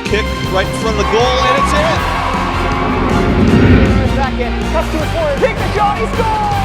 kick right in front of the goal, and it's in. Second, cuts to the corner, takes the shot, he scores!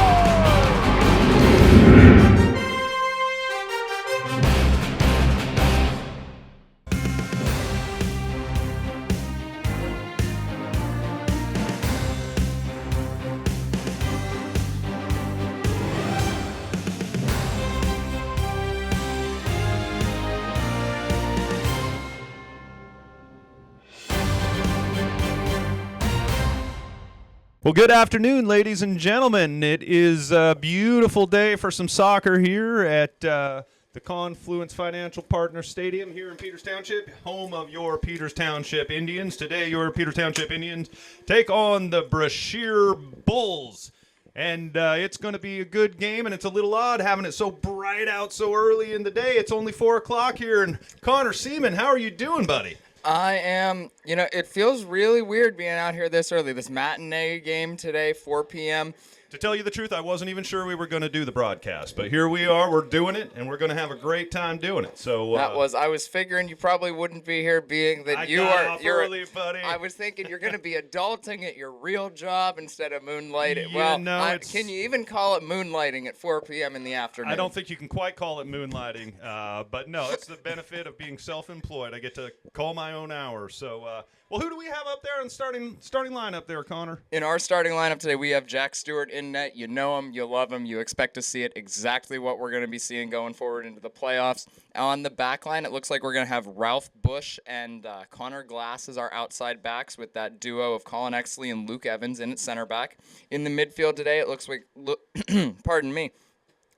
Well, good afternoon, ladies and gentlemen. It is a beautiful day for some soccer here at the Confluence Financial Partner Stadium here in Peters Township, home of your Peters Township Indians. Today, your Peters Township Indians take on the Brashear Bulls. And it's going to be a good game, and it's a little odd having it so bright out so early in the day. It's only 4 o'clock here. And Connor Seaman, how are you doing, buddy? I am, it feels really weird being out here this early. This matinee game today, 4 p.m. To tell you the truth, I wasn't even sure we were going to do the broadcast, but here we are. We're doing it, and we're going to have a great time doing it. So I was figuring you probably wouldn't be here, being that you're early, buddy. I was thinking you're going to be adulting at your real job instead of moonlighting. Yeah, Can you even call it moonlighting at 4 p.m. in the afternoon? I don't think you can quite call it moonlighting, but no, it's the benefit of being self-employed. I get to call my own hours. So, well, who do we have up there in starting lineup there, Connor? In our starting lineup today, we have Jack Stewart in net. You know him, you love him, you expect to see it, exactly what we're going to be seeing going forward into the playoffs. On the back line, it looks like we're going to have Ralph Bush and Connor Glass as our outside backs, with that duo of Colin Exley and Luke Evans in at center back. In the midfield today, it looks like, pardon me,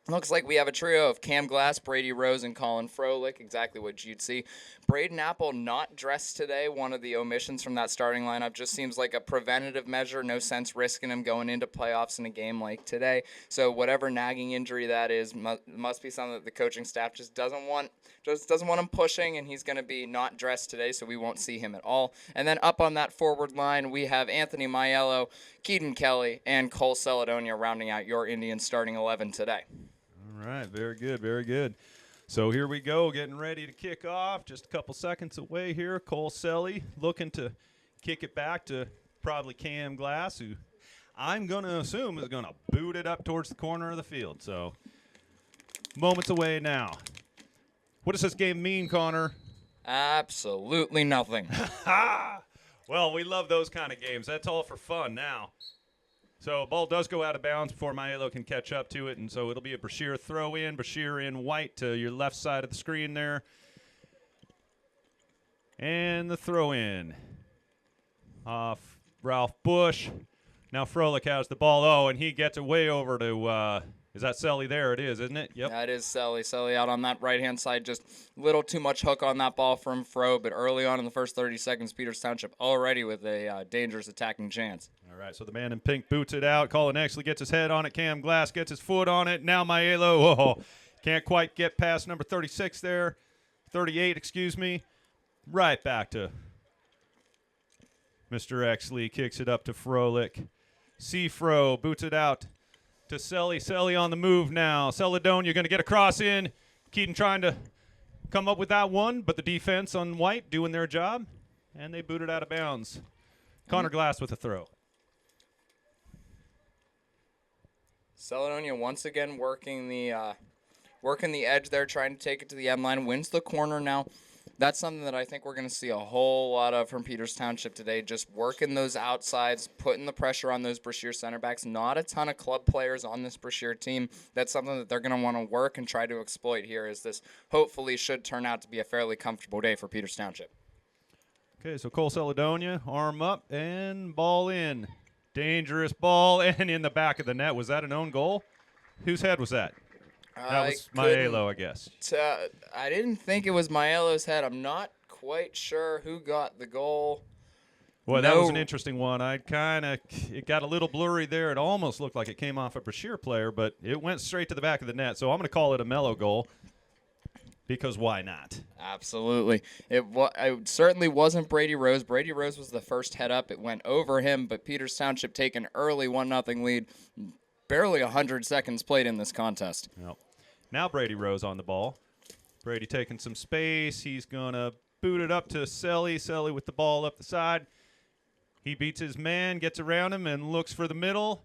looks like we have a trio of Cam Glass, Brady Rose, and Colin Froelich, exactly what you'd see. Braden Apple not dressed today, one of the omissions from that starting lineup. Just seems like a preventative measure. No sense risking him going into playoffs in a game like today. So whatever nagging injury that is must be something that the coaching staff just doesn't want him pushing, and he's going to be not dressed today, so we won't see him at all. And then up on that forward line, we have Anthony Maiello, Keaton Kelly, and Cole Celedonia rounding out your Indians starting 11 today. All right, very good, very good. So here we go, getting ready to kick off. Just a couple seconds away here. Cole Selly looking to kick it back to probably Cam Glass, who I'm going to assume is going to boot it up towards the corner of the field. So moments away now. What does this game mean, Connor? Absolutely nothing. Well, we love those kind of games. That's all for fun now. So ball does go out of bounds before Maiello can catch up to it, and so it'll be a Brashear throw-in. Brashear in white to your left side of the screen there. And the throw-in off Ralph Bush. Now Froelich has the ball. Oh, and he gets it way over to is that Selly there? It is, isn't it? Yep. That is Selly. Selly out on that right-hand side. Just a little too much hook on that ball from Fro, but early on in the first 30 seconds, Peters Township already with a dangerous attacking chance. All right, so the man in pink boots it out. Colin Exley gets his head on it. Cam Glass gets his foot on it. Now Maiello, can't quite get past number 36 there. 38, excuse me. Right back to Mr. Exley. Kicks it up to Froelich. Fro boots it out to Selly. Selly on the move now. Celedonia going to get a cross in. Keaton trying to come up with that one, but the defense on white doing their job, and they boot it out of bounds. Connor Glass with a throw. Celedonia once again working the edge there, trying to take it to the end line. Wins the corner now. That's something that I think we're going to see a whole lot of from Peters Township today, just working those outsides, putting the pressure on those Brashear center backs. Not a ton of club players on this Brashear team. That's something that they're going to want to work and try to exploit here, as this hopefully should turn out to be a fairly comfortable day for Peters Township. Okay, so Cole Celedonia, arm up, and ball in. Dangerous ball, and in the back of the net. Was that an own goal? Whose head was that? That was Maiello, I guess. I didn't think it was Maiello's head. I'm not quite sure who got the goal. Well, that was an interesting one. It got a little blurry there. It almost looked like it came off a Brashear player, but it went straight to the back of the net. So I'm going to call it a mellow goal, because why not? Absolutely. It certainly wasn't Brady Rose. Brady Rose was the first head up. It went over him, but Peters Township take an early 1-0 lead. Barely 100 seconds played in this contest. Yep. Now Brady Rose on the ball. Brady taking some space. He's going to booted up to Selly. Selly with the ball up the side. He beats his man, gets around him, and looks for the middle.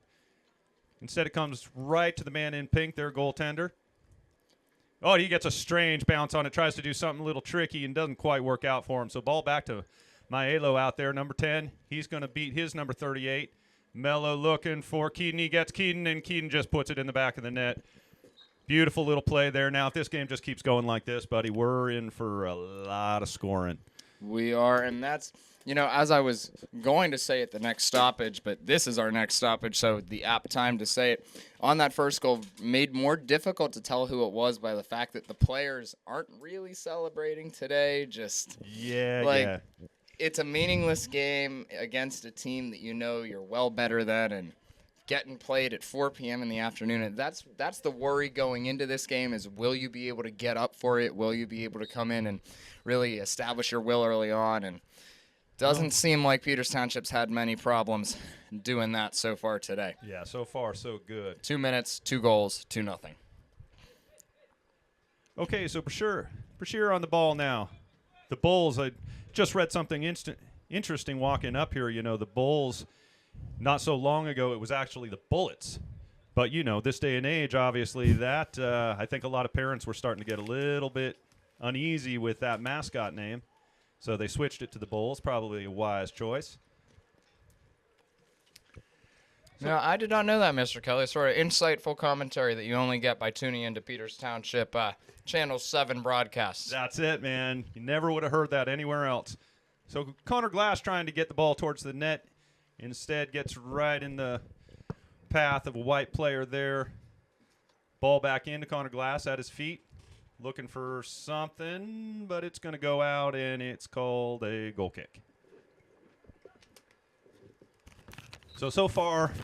Instead, it comes right to the man in pink, their goaltender. Oh, he gets a strange bounce on it, tries to do something a little tricky, and doesn't quite work out for him. So ball back to Maelo out there, number 10. He's going to beat his number 38. Mello looking for Keaton. He gets Keaton, and Keaton just puts it in the back of the net. Beautiful little play there. Now, if this game just keeps going like this, buddy, we're in for a lot of scoring. We are, and that's, as I was going to say it the next stoppage, but this is our next stoppage, so the apt time to say it. On that first goal, made more difficult to tell who it was by the fact that the players aren't really celebrating today. It's a meaningless game against a team that you're well better than, and getting played at 4 p.m. in the afternoon. And that's the worry going into this game is, will you be able to get up for it? Will you be able to come in and really establish your will early on? And doesn't seem like Peters Township's had many problems doing that so far today. Yeah, so far so good. 2 minutes, 2 goals, 2-0. Okay, so Brashear on the ball now. The Bulls, I just read something interesting walking up here. The Bulls, not so long ago, it was actually the Bullets. But, this day and age, obviously, that I think a lot of parents were starting to get a little bit uneasy with that mascot name. So they switched it to the Bulls, probably a wise choice. No, I did not know that, Mr. Kelly. Sort of insightful commentary that you only get by tuning into Peters Township Channel 7 broadcasts. That's it, man. You never would have heard that anywhere else. So Connor Glass trying to get the ball towards the net. Instead gets right in the path of a white player there. Ball back into Connor Glass at his feet. Looking for something, but it's going to go out, and it's called a goal kick. So far,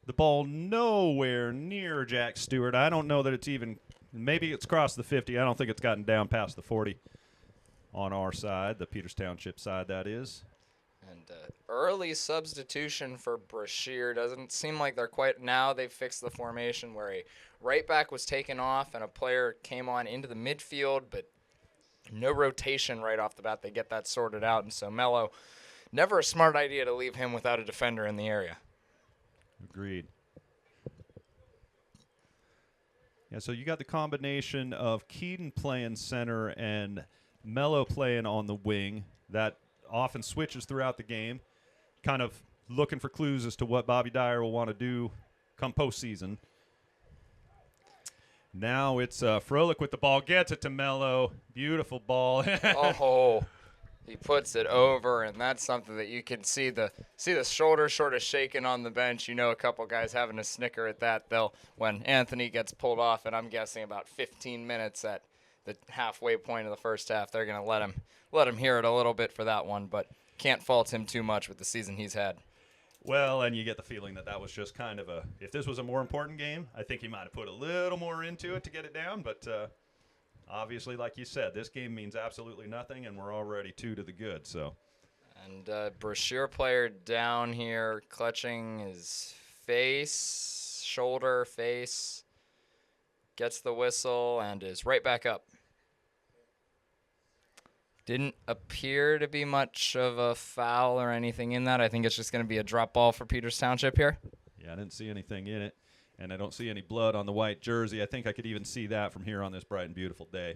the ball nowhere near Jack Stewart. I don't know that it's even – maybe it's crossed the 50. I don't think it's gotten down past the 40 on our side, the Peters Township side, that is. And early substitution for Brashear. Doesn't seem like they're quite – now they've fixed the formation where a right back was taken off and a player came on into the midfield, but no rotation right off the bat. They get that sorted out. And so Mello, never a smart idea to leave him without a defender in the area. Agreed. Yeah, so you got the combination of Keaton playing center and Mello playing on the wing. That often switches throughout the game, kind of looking for clues as to what Bobby Dyer will want to do come postseason. Now it's Froelich with the ball, gets it to Mello. Beautiful ball. Oh, he puts it over, and that's something that you can see the shoulder sort of shaking on the bench. A couple guys having a snicker at that. When Anthony gets pulled off, and I'm guessing about 15 minutes at the halfway point of the first half, they're going to let him hear it a little bit for that one, but can't fault him too much with the season he's had. Well, and you get the feeling that was just kind of if this was a more important game, I think he might have put a little more into it to get it down, but obviously, like you said, this game means absolutely nothing, and we're already 2 to the good, so. And Brashear player down here clutching his shoulder, face, gets the whistle, and is right back up. Didn't appear to be much of a foul or anything in that. I think it's just going to be a drop ball for Peters Township here. Yeah, I didn't see anything in it, and I don't see any blood on the white jersey. I think I could even see that from here on this bright and beautiful day.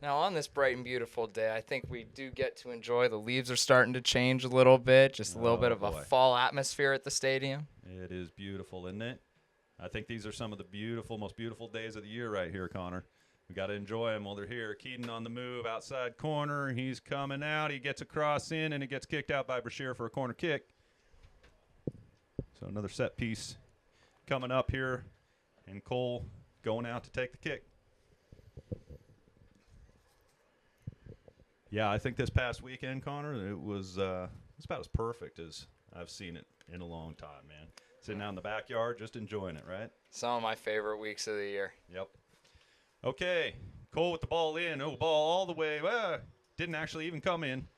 Now, on this bright and beautiful day, I think we do get to enjoy. The leaves are starting to change a little bit, just a little bit of a fall atmosphere at the stadium. It is beautiful, isn't it? I think these are some of the most beautiful days of the year right here, Connor. We got to enjoy them while they're here. Keaton on the move, outside corner. He's coming out. He gets a cross in, and it gets kicked out by Brashear for a corner kick. So another set piece coming up here, and Cole going out to take the kick. Yeah, I think this past weekend, Connor, it was it's about as perfect as I've seen it in a long time, man. Sitting out in the backyard, just enjoying it, right? Some of my favorite weeks of the year. Yep. Okay, Cole with the ball in. Oh, ball all the way. Didn't actually even come in.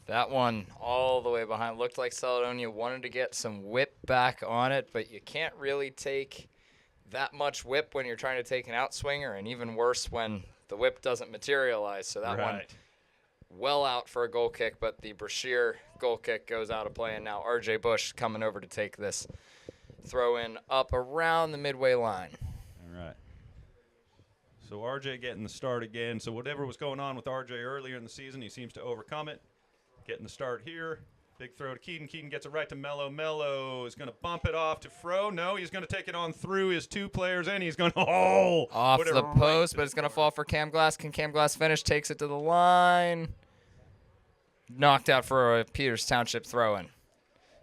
That one all the way behind. Looked like Caledonia wanted to get some whip back on it, but you can't really take that much whip when you're trying to take an outswinger, and even worse when the whip doesn't materialize. So that one well out for a goal kick, but the Brashear goal kick goes out of play, and now R.J. Bush coming over to take this throw in up around the midway line. All right. So RJ getting the start again. So whatever was going on with RJ earlier in the season, he seems to overcome it. Getting the start here. Big throw to Keaton. Keaton gets it right to Mello. Mello is going to bump it off to Fro. No, he's going to take it on through his two players, and he's going to, off the post, but it's going to fall for Cam Glass. Can Cam Glass finish? Takes it to the line. Knocked out for a Peters Township throw-in.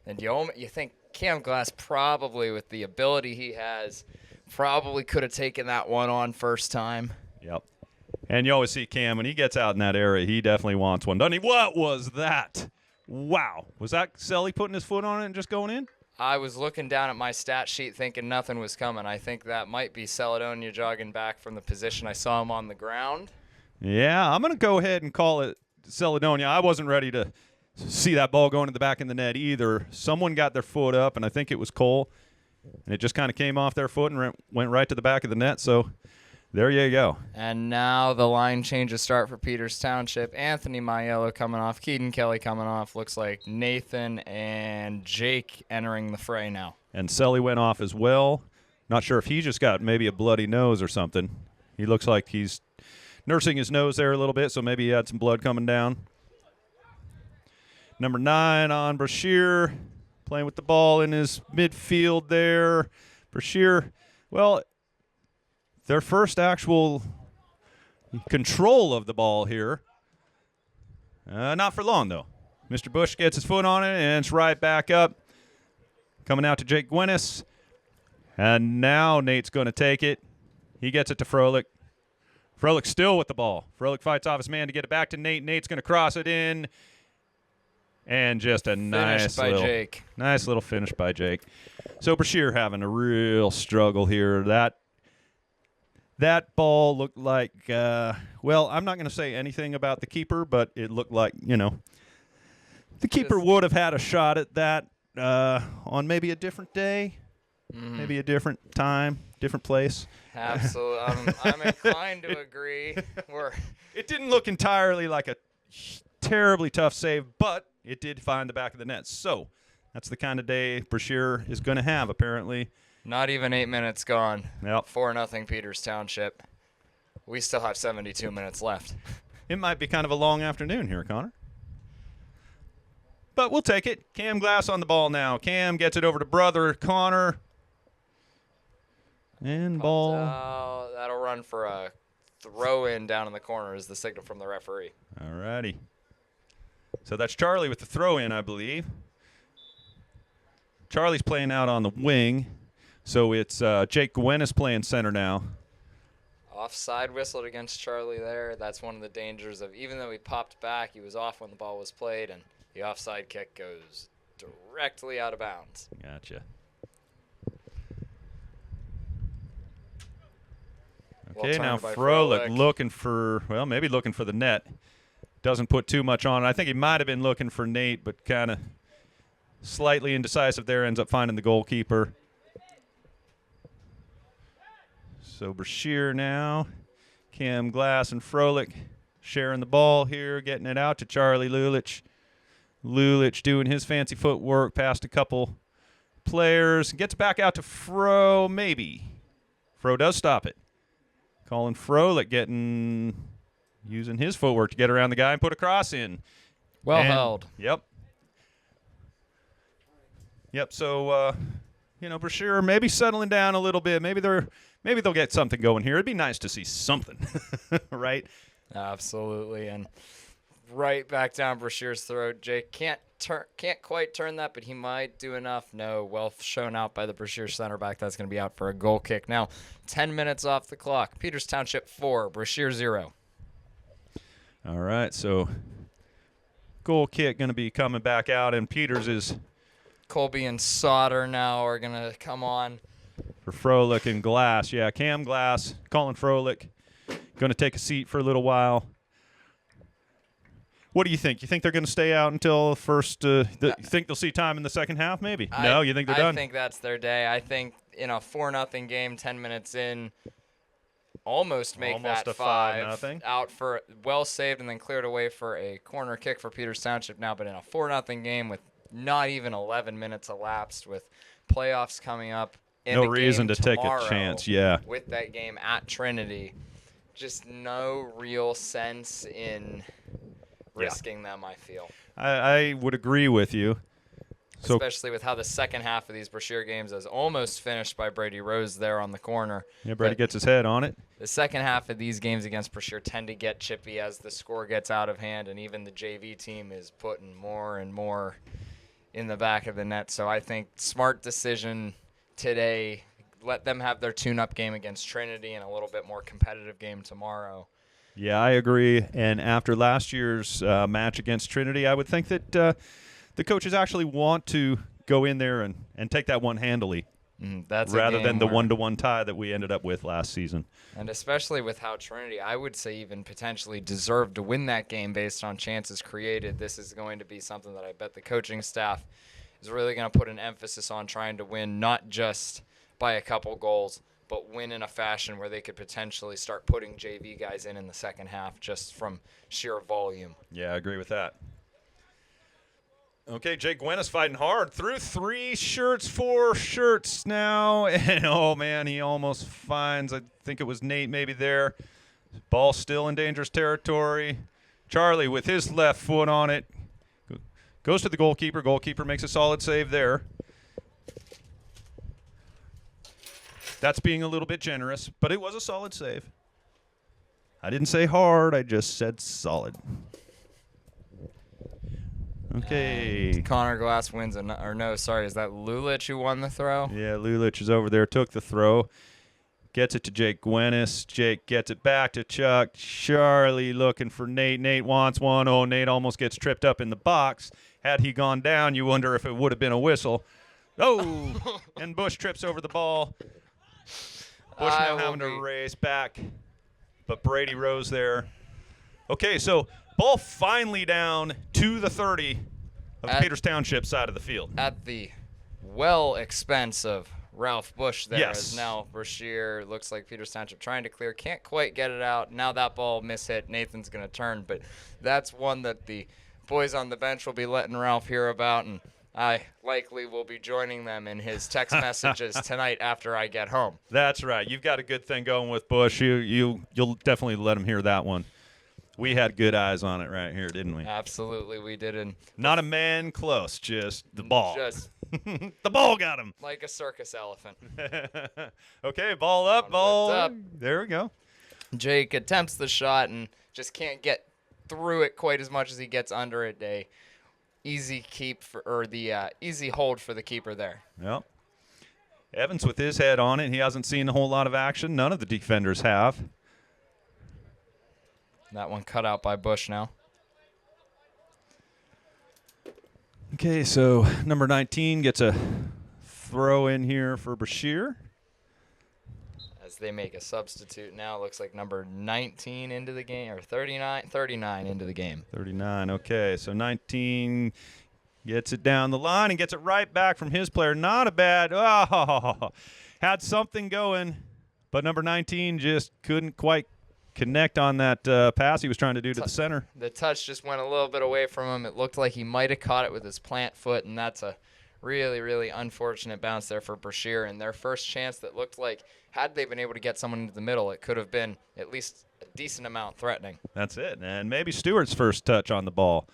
And you think Cam Glass probably, with the ability he has, probably could have taken that one on first time. Yep. And you always see Cam, when he gets out in that area, he definitely wants one, doesn't he? What was that? Wow. Was that Selly putting his foot on it and just going in? I was looking down at my stat sheet thinking nothing was coming. I think that might be Celedonia jogging back from the position I saw him on the ground. Yeah, I'm going to go ahead and call it Celedonia. I wasn't ready to see that ball going to the back of the net either. Someone got their foot up, and I think it was Cole, and it just kind of came off their foot and went right to the back of the net. So there you go. And now the line changes start for Peters Township. Anthony Maiello coming off. Keaton Kelly coming off. Looks like Nathan and Jake entering the fray now. And Selly went off as well. Not sure if he just got maybe a bloody nose or something. He looks like he's nursing his nose there a little bit, so maybe he had some blood coming down. Number 9 on Brashear, playing with the ball in his midfield there. Brashear, well, their first actual control of the ball here. Not for long, though. Mr. Bush gets his foot on it, and it's right back up. Coming out to Jake Gwinnis. And now Nate's going to take it. He gets it to Froelich. Froelich still with the ball. Froelich fights off his man to get it back to Nate. Nate's going to cross it in. And just a nice little finish by Jake. So Brashear having a real struggle here. That ball looked like, well, I'm not going to say anything about the keeper, but it looked like, the keeper would have had a shot at that on maybe a different day, maybe a different time, different place. Absolutely. I'm inclined to agree. It didn't look entirely like a terribly tough save, but it did find the back of the net. So that's the kind of day Brashear is going to have, apparently. Not even 8 minutes gone. Yep. 4-0 Peters Township. We still have 72 minutes left. It might be kind of a long afternoon here, Connor. But we'll take it. Cam Glass on the ball now. Cam gets it over to brother Connor. And ball. That'll run for a throw-in down in the corner is the signal from the referee. All righty. So that's Charlie with the throw-in, I believe. Charlie's playing out on the wing. So it's Jake Gwinnis playing center now. Offside whistled against Charlie there. That's one of the dangers of, even though he popped back, he was off when the ball was played, and the offside kick goes directly out of bounds. Gotcha. Well Okay, now Froelich looking for, well, maybe looking for the net. Doesn't put too much on it. I think he might have been looking for Nate, but kind of slightly indecisive there, ends up finding the goalkeeper. So Brashear now, Cam Glass and Froelich sharing the ball here, getting it out to Charlie Lulich. Lulich doing his fancy footwork past a couple players. Gets back out to Fro, maybe. Fro does stop it. Colin Froelich using his footwork to get around the guy and put a cross in. Well held. Yep. So, Brashear maybe settling down a little bit. Maybe they'll get something going here. It'd be nice to see something, right? Absolutely. And right back down Brashear's throat. Jake can't quite turn that, but he might do enough. No, well shown out by the Brashear center back. That's going to be out for a goal kick. Now, 10 minutes off the clock. Peters Township 4, Brashear 0. All right, so goal kick going to be coming back out, and Peters is Colby and Sauter now are going to come on. For Froelich and Glass. Yeah, Cam Glass, Colin Froelich, going to take a seat for a little while. What do you think? You think they're going to stay out until first? You think they'll see time in the second half? Maybe. No, you think they're done? I think that's their day. I think in a 4-0 game, 10 minutes in, almost make Almost that a 5 5-0. out for well saved and then cleared away for a corner kick for Peters Township now. But in a 4-0 game with not even 11 minutes elapsed, with playoffs coming up, in No the reason game to take a tomorrow, chance, yeah. with that game at Trinity, just no real sense in risking them, I feel. I would agree with you. So, Especially with how the second half of these Brashear games is almost finished by Brady Rose there on the corner. yeah, Brady But gets his head on it. the second half of these games against Brashear tend to get chippy as the score gets out of hand, and even the JV team is putting more and more in the back of the net. So I think smart decision today. Let them have their tune-up game against Trinity and a little bit more competitive game tomorrow. Yeah, I agree. And after last year's match against Trinity, I would think that the coaches actually want to go in there and take that one handily That's a rather game than the where- one-to-one tie that we ended up with last season. And especially with how Trinity, I would say, even potentially deserved to win that game based on chances created. This is going to be something that I bet the coaching staff is really going to put an emphasis on trying to win, not just by a couple goals, but win in a fashion where they could potentially start putting JV guys in the second half just from sheer volume. Yeah, I agree with that. Okay, Jake Gwynn is fighting hard through 4 shirts now. And, oh, man, he almost finds, I think it was Nate maybe there. Ball still in dangerous territory. Charlie with his left foot on it. Goes to the goalkeeper. Goalkeeper makes a solid save there. That's being a little bit generous, but it was a solid save. I didn't say hard. I just said solid. Okay. Connor Glass wins, is that Lulich who won the throw? Yeah, Lulich is over there, took the throw. Gets it to Jake Gwennis. Jake gets it back to Chuck. Charlie looking for Nate. Nate wants one. Oh, Nate almost gets tripped up in the box. Had he gone down, you wonder if it would have been a whistle. Oh, and Bush trips over the ball. Bush now having to race back. But Brady Rose there. Okay, so ball finally down to the 30 of the Peters Township side of the field. At the expense of Ralph Bush there. Yes. As now Brashear looks like Peters Township trying to clear. Can't quite get it out. Now that ball mishit. Nathan's going to turn. But that's one that the boys on the bench will be letting Ralph hear about. And I likely will be joining them in his text messages tonight after I get home. That's right. You've got a good thing going with Bush. You'll definitely let him hear that one. We had good eyes on it right here, didn't we? Absolutely, we did. And Not a man close, just the ball. just The ball got him. like a circus elephant. Okay, ball up, Lift ball up. There we go. Jake attempts the shot and just can't get through it quite as much as he gets under it. Easy hold for the keeper there. Well, Evans with his head on it. He hasn't seen a whole lot of action. None of the defenders have. That one cut out by Bush now. Okay, so number 19 gets a throw in here for Brashear. As they make a substitute now, looks like number 19 into the game, or 39 into the game. 39, okay. So 19 gets it down the line and gets it right back from his player. Not a bad, had something going, but number 19 just couldn't quite connect on that pass he was trying to do to the center. The touch just went a little bit away from him. It looked like he might have caught it with his plant foot, and that's a really, really unfortunate bounce there for Brashear. And their first chance that looked like, had they been able to get someone into the middle, it could have been at least a decent amount threatening. That's it. And maybe Stewart's first touch on the ball.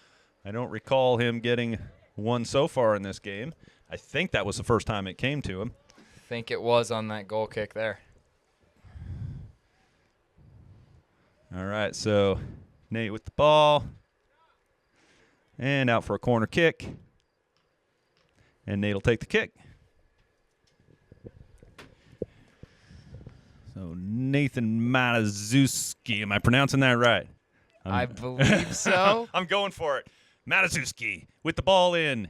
I don't recall him getting one so far in this game. I think that was the first time it came to him. I think it was on that goal kick there. All right, so Nate with the ball. And out for a corner kick. And Nate will take the kick. So Nathan Matazuski. Am I pronouncing that right? I believe so. I'm going for it. Matazuski with the ball in.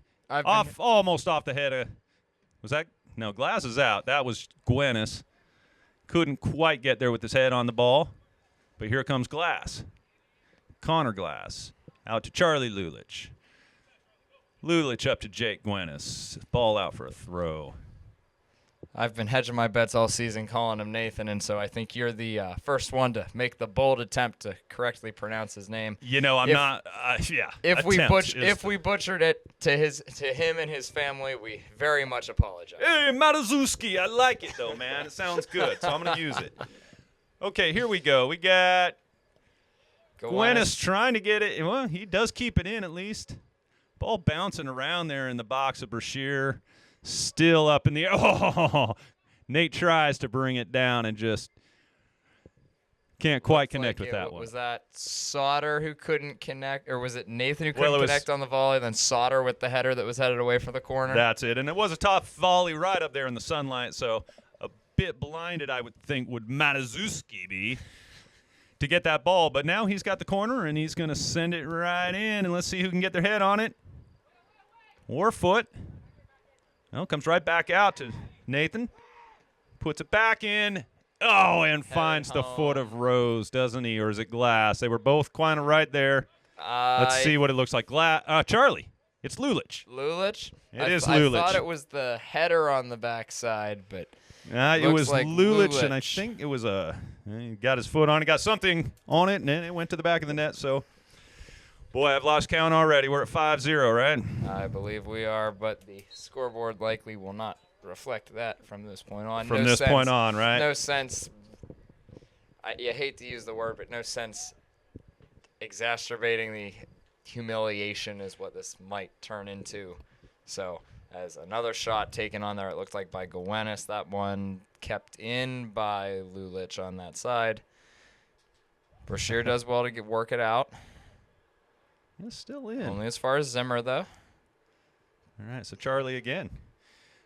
Almost off the head of. Was that? No, Glass is out. That was Gwennis. Couldn't quite get there with his head on the ball. But here comes Glass. Connor Glass. Out to Charlie Lulich. Lulich up to Jake Gwennis. Ball out for a throw. I've been hedging my bets all season calling him Nathan, and so I think you're the first one to make the bold attempt to correctly pronounce his name. I'm not. Yeah. If we butchered it to him and his family, we very much apologize. Hey, Matazuski, I like it though, man. It sounds good, so I'm gonna use it. Okay, here we go. We got Gwennis trying to get it. Well, he does keep it in at least. Ball bouncing around there in the box of Brashear. Still up in the air. Oh, Nate tries to bring it down and just can't quite connect with that one. Was that Sauter who couldn't connect, or was it Nathan who couldn't connect on the volley, then Sauter with the header that was headed away from the corner? That's it. And it was a top volley right up there in the sunlight, so a bit blinded, I would think, would Matazuski be to get that ball. But now he's got the corner, and he's going to send it right in, and let's see who can get their head on it. Or foot. Well, comes right back out to Nathan. Puts it back in. Oh, and finds the foot of Rose, doesn't he? Or is it Glass? They were both kind of right there. Let's see what it looks like. Charlie. It's Lulich. Lulich? It is Lulich. I thought it was the header on the backside, but it was like Lulich, and I think it was he got his foot on it, got something on it, and then it went to the back of the net. So, boy, I've lost count already. We're at 5-0, right? I believe we are, but the scoreboard likely will not reflect that from this point on. From this point on, right? No sense. You hate to use the word, but no sense exacerbating the humiliation is what this might turn into. So, as another shot taken on there, it looked like by Gowennis. That one kept in by Lulich on that side. Brashear does well to work it out. It's still in. Only as far as Zimmer, though. All right, so Charlie again.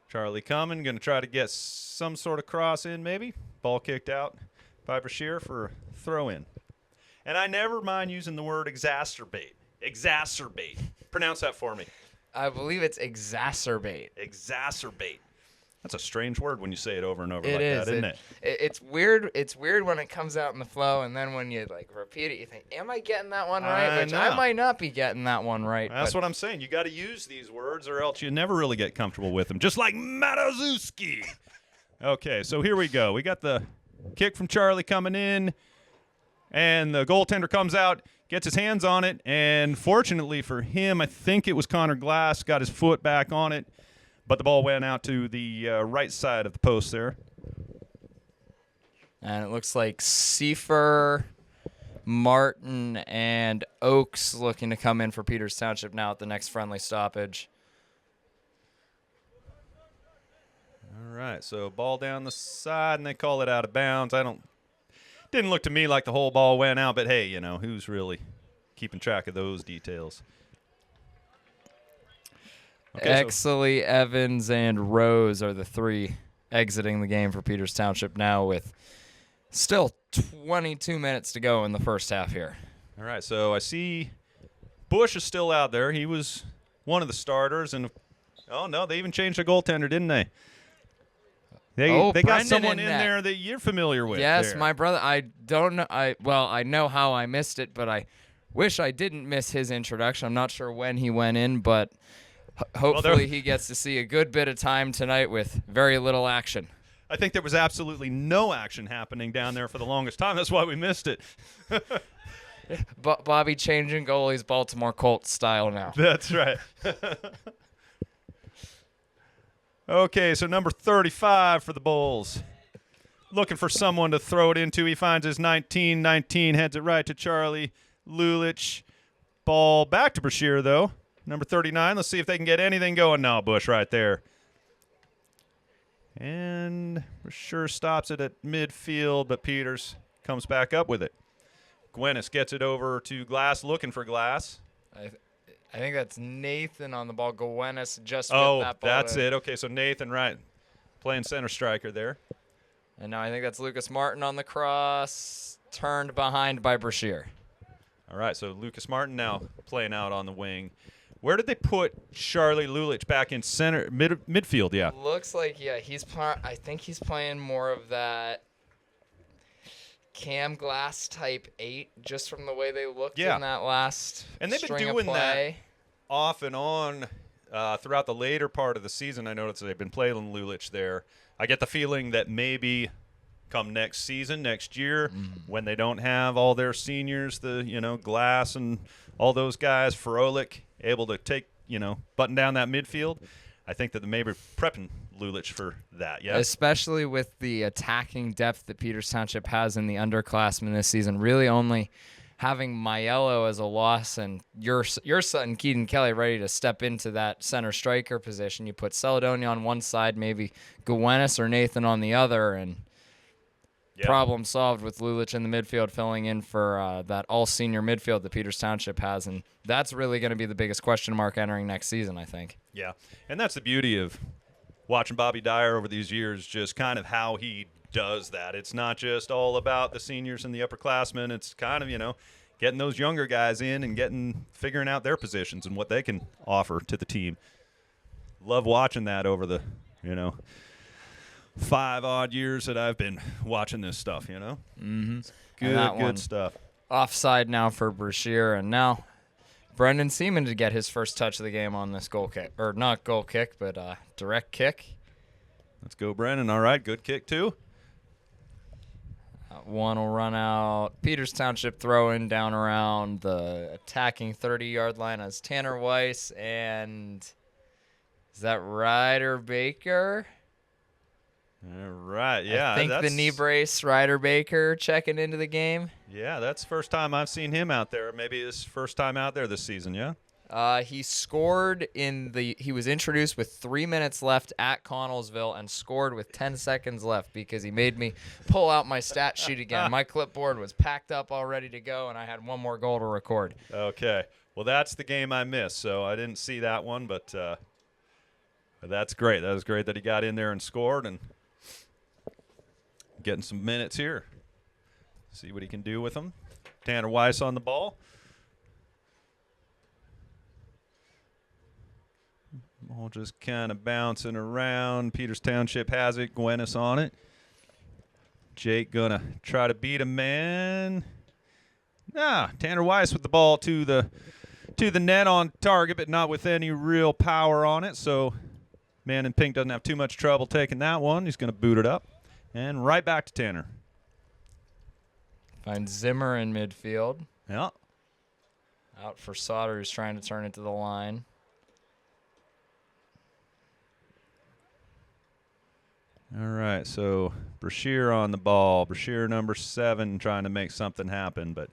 Charlie coming, going to try to get some sort of cross in maybe. Ball kicked out by Brashear for a throw in. And I never mind using the word exacerbate. Exacerbate. Pronounce that for me. I believe it's exacerbate. Exacerbate. That's a strange word when you say it over and over that, isn't it? It's weird. It's weird when it comes out in the flow, and then when you repeat it, you think, "Am I getting that one right?" Which I might not be getting that one right. That's what I'm saying. You got to use these words, or else you never really get comfortable with them. Just like Matazuski. Okay, so here we go. We got the kick from Charlie coming in, and the goaltender comes out, gets his hands on it, and fortunately for him, I think it was Connor Glass, got his foot back on it. But the ball went out to the right side of the post there. And it looks like Seifer, Martin, and Oakes looking to come in for Peters Township now at the next friendly stoppage. All right, so ball down the side, and they call it out of bounds. Didn't look to me like the whole ball went out, but hey, who's really keeping track of those details? Okay, Exley, Evans, and Rose are the three exiting the game for Peters Township now with still 22 minutes to go in the first half here. All right, so I see Bush is still out there. He was one of the starters, and they even changed the goaltender, didn't they? They got someone in there that you're familiar with. Yes, there. my brother. I don't know. I know how I missed it, but I wish I didn't miss his introduction. I'm not sure when he went in, but hopefully he gets to see a good bit of time tonight with very little action. I think there was absolutely no action happening down there for the longest time. That's why we missed it. Bobby changing goalies Baltimore Colts style now. That's right. Okay, so number 35 for the Bulls. Looking for someone to throw it into. He finds his 19. 19 heads it right to Charlie Lulich. Ball back to Brashear, though. Number 39. Let's see if they can get anything going now. Bush right there. And Brashear stops it at midfield, but Peters comes back up with it. Gwennis gets it over to Glass, looking for Glass. I think that's Nathan on the ball. Gwennis just with that ball. That's it. Okay, so Nathan, right, playing center striker there. And now I think that's Lucas Martin on the cross, turned behind by Brashear. All right, so Lucas Martin now playing out on the wing. Where did they put Charlie Lulich? Back in center, midfield, yeah. Looks like, I think he's playing more of that Cam Glass type 8, just from the way they looked in that last and they've been string doing of play. That off and on throughout the later part of the season. I noticed they've been playing Lulich there. I get the feeling that maybe come next season, next year, when they don't have all their seniors, Glass and all those guys, Froelich, able to take, button down that midfield, I think that they may be prepping Lulich for that, yeah? Especially with the attacking depth that Peters Township has in the underclassmen this season. Really only having Maiello as a loss and your son, Keaton Kelly, ready to step into that center striker position. You put Celadoni on one side, maybe Gwenis or Nathan on the other, and problem solved with Lulich in the midfield filling in for that all-senior midfield that Peters Township has, and that's really going to be the biggest question mark entering next season, I think. Yeah, and that's the beauty of watching Bobby Dyer over these years, just kind of how he does that. It's not just all about the seniors and the upperclassmen. It's kind of, getting those younger guys in and figuring out their positions and what they can offer to the team. Love watching that over the, 5-odd years that I've been watching this stuff, Mm-hmm. Good stuff. Offside now for Brashear, and now Brendan Seaman to get his first touch of the game on this goal kick. Or not goal kick, but direct kick. Let's go, Brendan. All right, good kick too. One will run out. Peters Township throw-in down around the attacking 30-yard line as Tanner Weiss and is that Ryder Baker? All right, yeah. I think the knee brace, Ryder Baker, checking into the game. Yeah, that's the first time I've seen him out there. Maybe his first time out there this season, yeah? He scored he was introduced with 3 minutes left at Connellsville and scored with 10 seconds left because he made me pull out my stat sheet again. My clipboard was packed up all ready to go, and I had one more goal to record. Okay. Well, that's the game I missed, so I didn't see that one, but that's great. That was great that he got in there and scored and getting some minutes here. See what he can do with them. Tanner Weiss on the ball. All just kind of bouncing around. Peters Township has it. Gwenis on it. Jake gonna try to beat a man. Tanner Weiss with the ball to the net on target, but not with any real power on it. So man in pink doesn't have too much trouble taking that one. He's gonna boot it up. And right back to Tanner. Finds Zimmer in midfield. Yeah. Out for Sauter, who's trying to turn it to the line. All right, so Brashear on the ball. Brashear number 7 trying to make something happen, but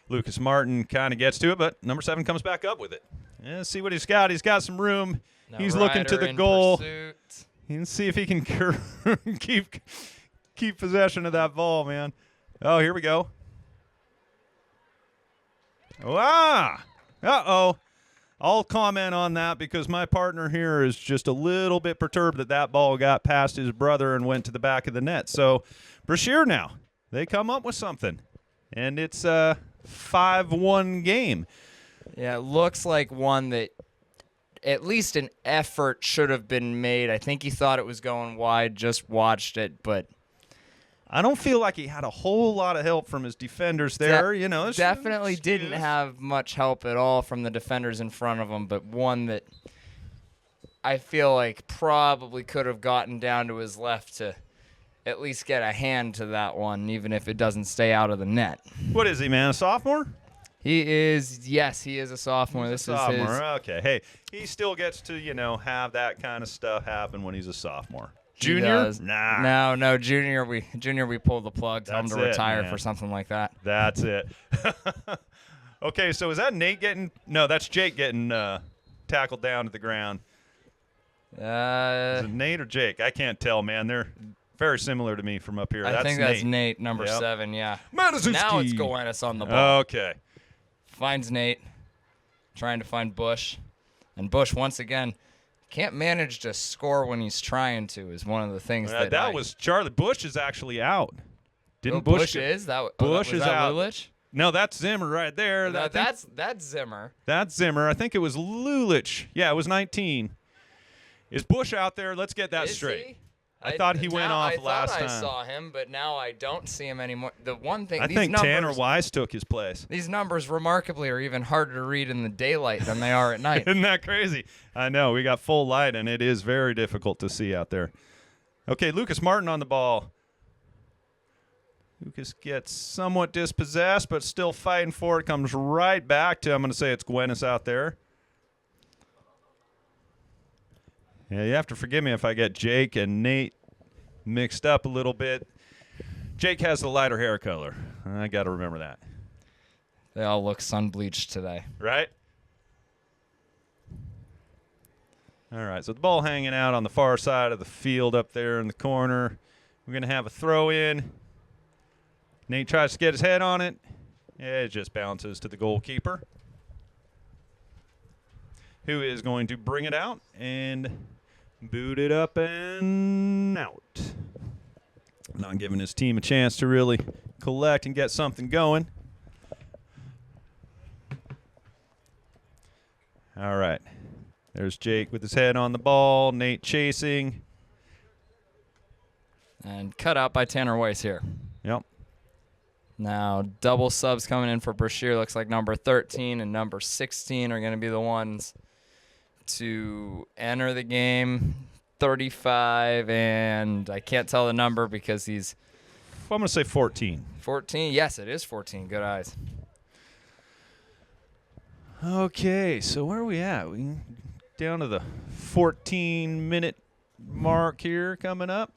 Lucas Martin kind of gets to it, but number 7 comes back up with it. Yeah, see what he's got. He's got some room. Now He's looking to the goal. Pursuit. He can see if he can keep possession of that ball, man. Oh, here we go. Uh-oh. I'll comment on that because my partner here is just a little bit perturbed that ball got past his brother and went to the back of the net. So Brashear now, they come up with something, and it's a 5-1 game. Yeah, it looks like one that at least an effort should have been made. I think he thought it was going wide, just watched it, but I don't feel like he had a whole lot of help from his defenders there. Definitely didn't have much help at all from the defenders in front of him, but one that I feel like probably could have gotten down to his left to at least get a hand to that one, even if it doesn't stay out of the net. What is he, man, a sophomore? Yes, he is a sophomore. This is his. Okay, hey, he still gets to, have that kind of stuff happen when he's a sophomore. Junior? Nah. No, junior. We pull the plug, tell him to retire for something like that. That's it. Okay, so is that Nate getting? No, that's Jake getting tackled down to the ground. Is it Nate or Jake? I can't tell, man. They're very similar to me from up here. I think that's Nate, number 7. Yeah. Matuszewski. Now it's Gwenis on the ball. Okay. Finds Nate, trying to find Bush, and Bush once again. Can't manage to score when he's trying to is one of the things that was Charlie. Bush is actually out. Bush is that? Bush is out. Lulich? No, that's Zimmer right there. That's Zimmer. That's Zimmer. I think it was Lulich. Yeah, it was 19. Is Bush out there? Let's get that straight. He? I thought he went off last time. I saw him, but now I don't see him anymore. The one thing I think Tanner Weiss took his place. These numbers, remarkably, are even harder to read in the daylight than they are at night. Isn't that crazy? I know. We got full light, and it is very difficult to see out there. Okay, Lucas Martin on the ball. Lucas gets somewhat dispossessed, but still fighting for it. Comes right back to, I'm going to say it's Gwennis out there. Yeah, you have to forgive me if I get Jake and Nate mixed up a little bit. Jake has the lighter hair color. I got to remember that. They all look sun-bleached today. Right? All right, so the ball hanging out on the far side of the field up there in the corner. We're going to have a throw in. Nate tries to get his head on it. It just bounces to the goalkeeper, who is going to bring it out and boot it up and out. Not giving his team a chance to really collect and get something going. All right. There's Jake with his head on the ball. Nate chasing. And cut out by Tanner Weiss here. Yep. Now, double subs coming in for Brashear. Looks like number 13 and number 16 are going to be the ones to enter the game. 35, and I can't tell the number because he's... I'm going to say 14. 14? Yes, it is 14. Good eyes. Okay, so where are we at? We down to the 14-minute mark here coming up.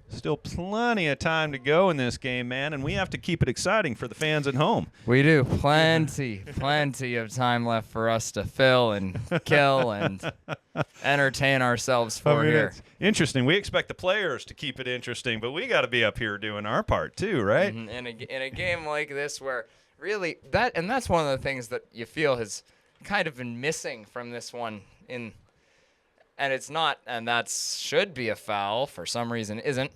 Still plenty of time to go in this game, man, and we have to keep it exciting for the fans at home. We do. Plenty of time left for us to fill and kill and entertain ourselves for here. It's interesting. We expect the players to keep it interesting, but we got to be up here doing our part too, right? In a game like this where really that's one of the things that you feel has kind of been missing from this one and it's not, and that should be a foul. For some reason, isn't.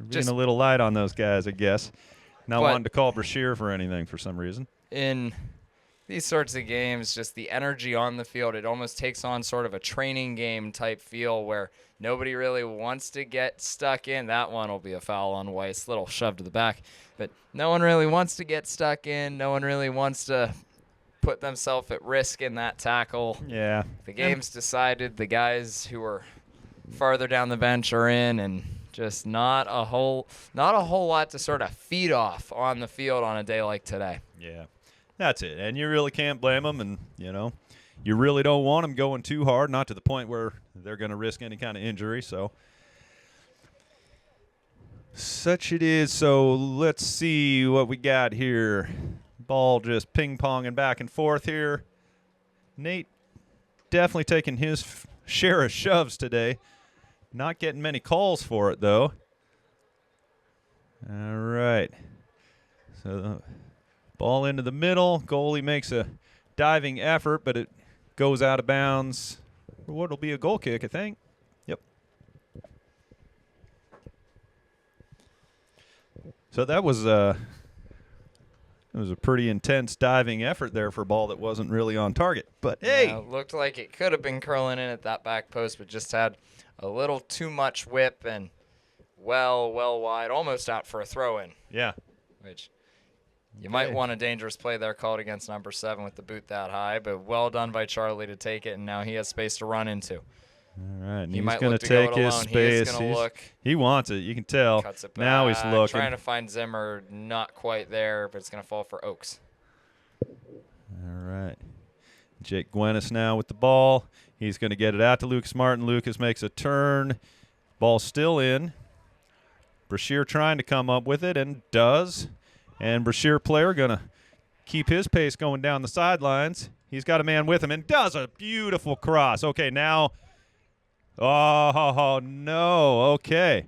Being a little light on those guys, I guess. Not wanting to call Brashear for anything for some reason. In these sorts of games, just the energy on the field, it almost takes on sort of a training game type feel where nobody really wants to get stuck in. That one will be a foul on Weiss, little shove to the back. But no one really wants to get stuck in. No one really wants to put themselves at risk in that tackle. Yeah. The game's decided. The guys who are farther down the bench are in, and just not a whole lot to sort of feed off on the field on a day like today. Yeah. That's it. And you really can't blame them, and, you really don't want them going too hard, not to the point where they're going to risk any kind of injury. So such it is. So let's see what we got here. Ball just ping-ponging back and forth here. Nate definitely taking his share of shoves today. Not getting many calls for it, though. All right. So the ball into the middle. Goalie makes a diving effort, but it goes out of bounds. What'll be a goal kick, I think. Yep. So that was it was a pretty intense diving effort there for a ball that wasn't really on target. But, hey. Yeah, it looked like it could have been curling in at that back post, but just had a little too much whip and well wide, almost out for a throw-in. Yeah. Which you might want a dangerous play there called against number 7 with the boot that high, but well done by Charlie to take it, and now he has space to run into. All right, and he he's going to take his space. He wants it. You can tell. Cuts it back. Now he's looking. Trying to find Zimmer, not quite there, but it's going to fall for Oaks. All right. Jake Gwennis now with the ball. He's going to get it out to Lucas Martin. Lucas makes a turn. Ball still in. Brashear trying to come up with it, and does. And Brashear player going to keep his pace going down the sidelines. He's got a man with him and does a beautiful cross. Okay, now... Oh, no. Okay.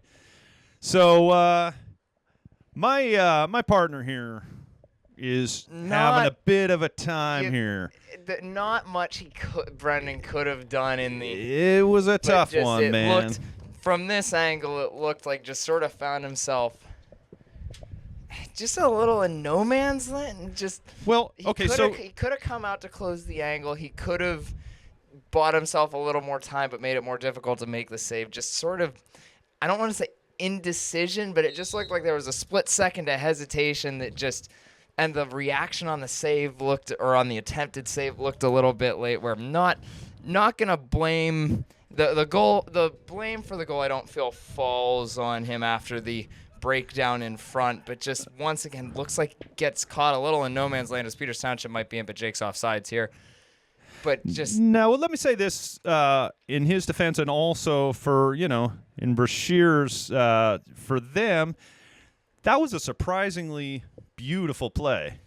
So my partner here is having a bit of a time here. Not much Brendan could have done in the... It was a tough one, man. From this angle, it looked like just sort of found himself just a little in no man's land. He could have come out to close the angle. He could have bought himself a little more time, but made it more difficult to make the save. Just sort of, I don't want to say indecision, but it just looked like there was a split second of hesitation that just, and the reaction on the save looked, or on the attempted save looked a little bit late, where I'm not going to blame The goal, the blame for the goal, I don't feel falls on him after the breakdown in front, but just once again looks like gets caught a little in no man's land as Peters Township might be in, but Jake's offsides here. But just No, well, let me say this in his defense, and also for in Brashear's for them, that was a surprisingly beautiful play,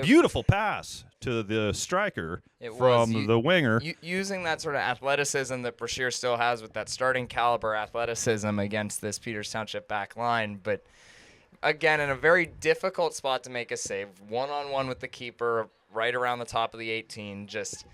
beautiful pass to the striker from the winger. Using that sort of athleticism that Brashear still has with that starting caliber athleticism against this Peters Township back line. But again, in a very difficult spot to make a save, one-on-one with the keeper right around the top of the 18, just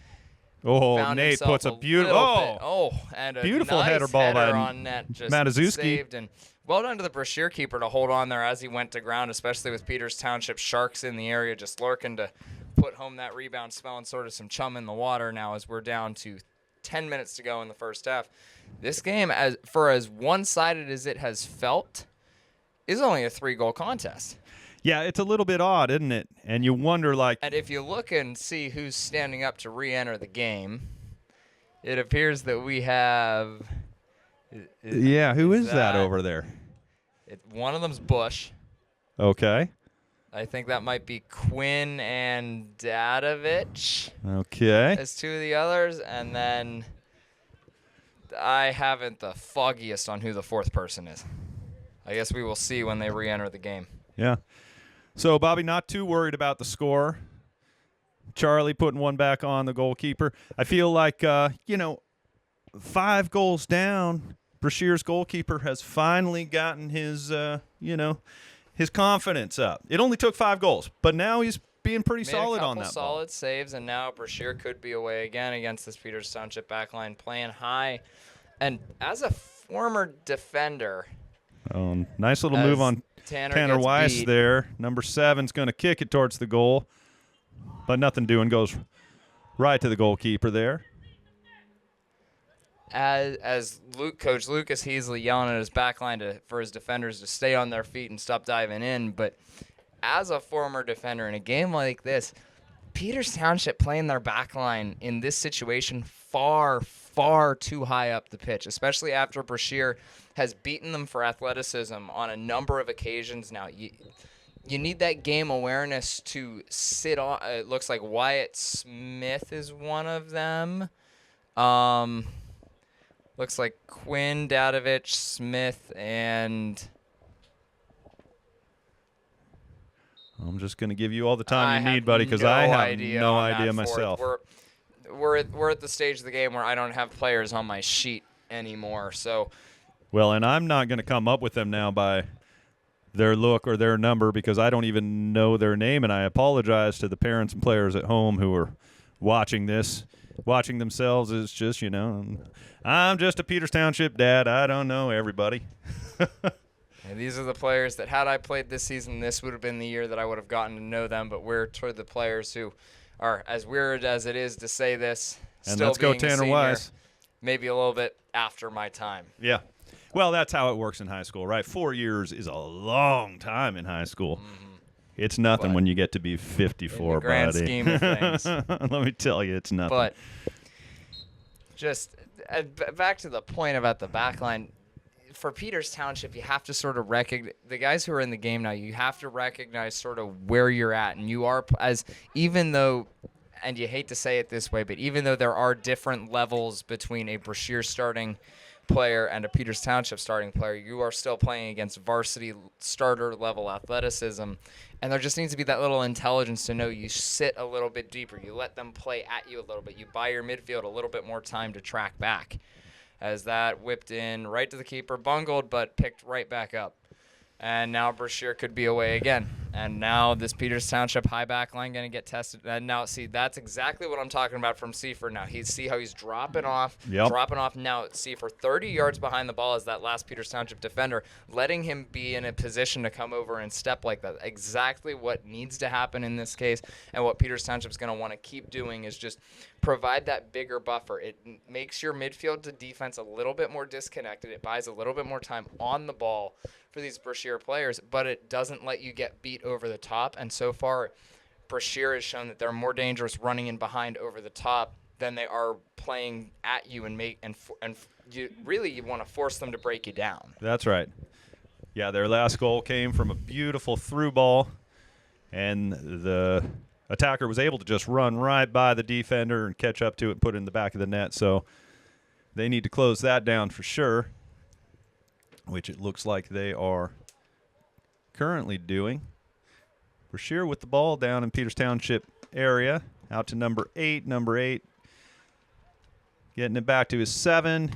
found Nate himself puts a beautiful and a beautiful nice header ball by on net, just Mataszewski. saved. And well done to the Brashear keeper to hold on there as he went to ground, especially with Peters Township sharks in the area just lurking to put home that rebound, smelling sort of some chum in the water now as we're down to 10 minutes to go in the first half. This game, as one-sided as it has felt, is only a 3-goal contest. Yeah, it's a little bit odd, isn't it? And you wonder, And if you look and see who's standing up to re-enter the game, it appears that we have... who is that over there? One of them's Bush. Okay. I think that might be Quinn and Dadovich Okay. as two of the others. And then I haven't the foggiest on who the fourth person is. I guess we will see when they re-enter the game. Yeah. So, Bobby, not too worried about the score. Charlie putting one back on the goalkeeper. I feel like, 5 goals down, Brashear's goalkeeper has finally gotten his, his confidence up. It only took 5 goals, but now he's being pretty solid on that ball. Solid saves, and now Brashear could be away again against this Peters Township backline playing high. And as a former defender, nice little move on Tanner Weiss there. Number 7's going to kick it towards the goal, but nothing doing. Goes right to the goalkeeper there. As Coach Lucas Heasley yelling at his backline for his defenders to stay on their feet and stop diving in. But as a former defender in a game like this, Peters Township playing their backline in this situation far, far too high up the pitch, especially after Brashear has beaten them for athleticism on a number of occasions now. You need that game awareness to sit on. It looks like Wyatt Smith is one of them. Looks like Quinn, Dadovich, Smith, and... I'm just going to give you all the time you need, buddy, because I have no idea myself. We're at the stage of the game where I don't have players on my sheet anymore. So, well, and I'm not going to come up with them now by their look or their number because I don't even know their name, and I apologize to the parents and players at home who are watching this, watching themselves as just, I'm just a Peters Township dad. I don't know everybody. And these are the players that had I played this season, this would have been the year that I would have gotten to know them. But we're toward the players who are, as weird as it is to say this, and still let's go being Tanner senior, Weiss. Maybe a little bit after my time. Yeah. Well, that's how it works in high school, right? 4 years is a long time in high school. Mm-hmm. It's nothing when you get to be 54, in the grand buddy. scheme of things. Let me tell you, it's nothing. But just back to the point about the back line, for Peters Township, you have to sort of recognize the guys who are in the game now. You have to recognize sort of where you're at, and you are even though, and you hate to say it this way, but even though there are different levels between a Brashear starting player and a Peters Township starting player, you are still playing against varsity starter level athleticism, and there just needs to be that little intelligence to know you sit a little bit deeper, you let them play at you a little bit, you buy your midfield a little bit more time to track back. As that whipped in right to the keeper, bungled, but picked right back up. And now Brashear could be away again. And now this Peters Township high back line going to get tested. And now, see, that's exactly what I'm talking about from Seifert now. See how he's dropping off. Dropping off now. Seifert 30 yards behind the ball as that last Peters Township defender, letting him be in a position to come over and step like that. Exactly what needs to happen in this case. And what Peters Township's going to want to keep doing is just provide that bigger buffer. It makes your midfield to defense a little bit more disconnected. It buys a little bit more time on the ball for these Brashear players, but it doesn't let you get beat over the top. And so far, Brashear has shown that they're more dangerous running in behind over the top than they are playing at you and you want to force them to break you down. That's right. Yeah, their last goal came from a beautiful through ball, and the attacker was able to just run right by the defender and catch up to it and put it in the back of the net. So they need to close that down for sure, which it looks like they are currently doing. Brashear with the ball down in Peters Township area, out to number 8. Number 8 getting it back to his 7,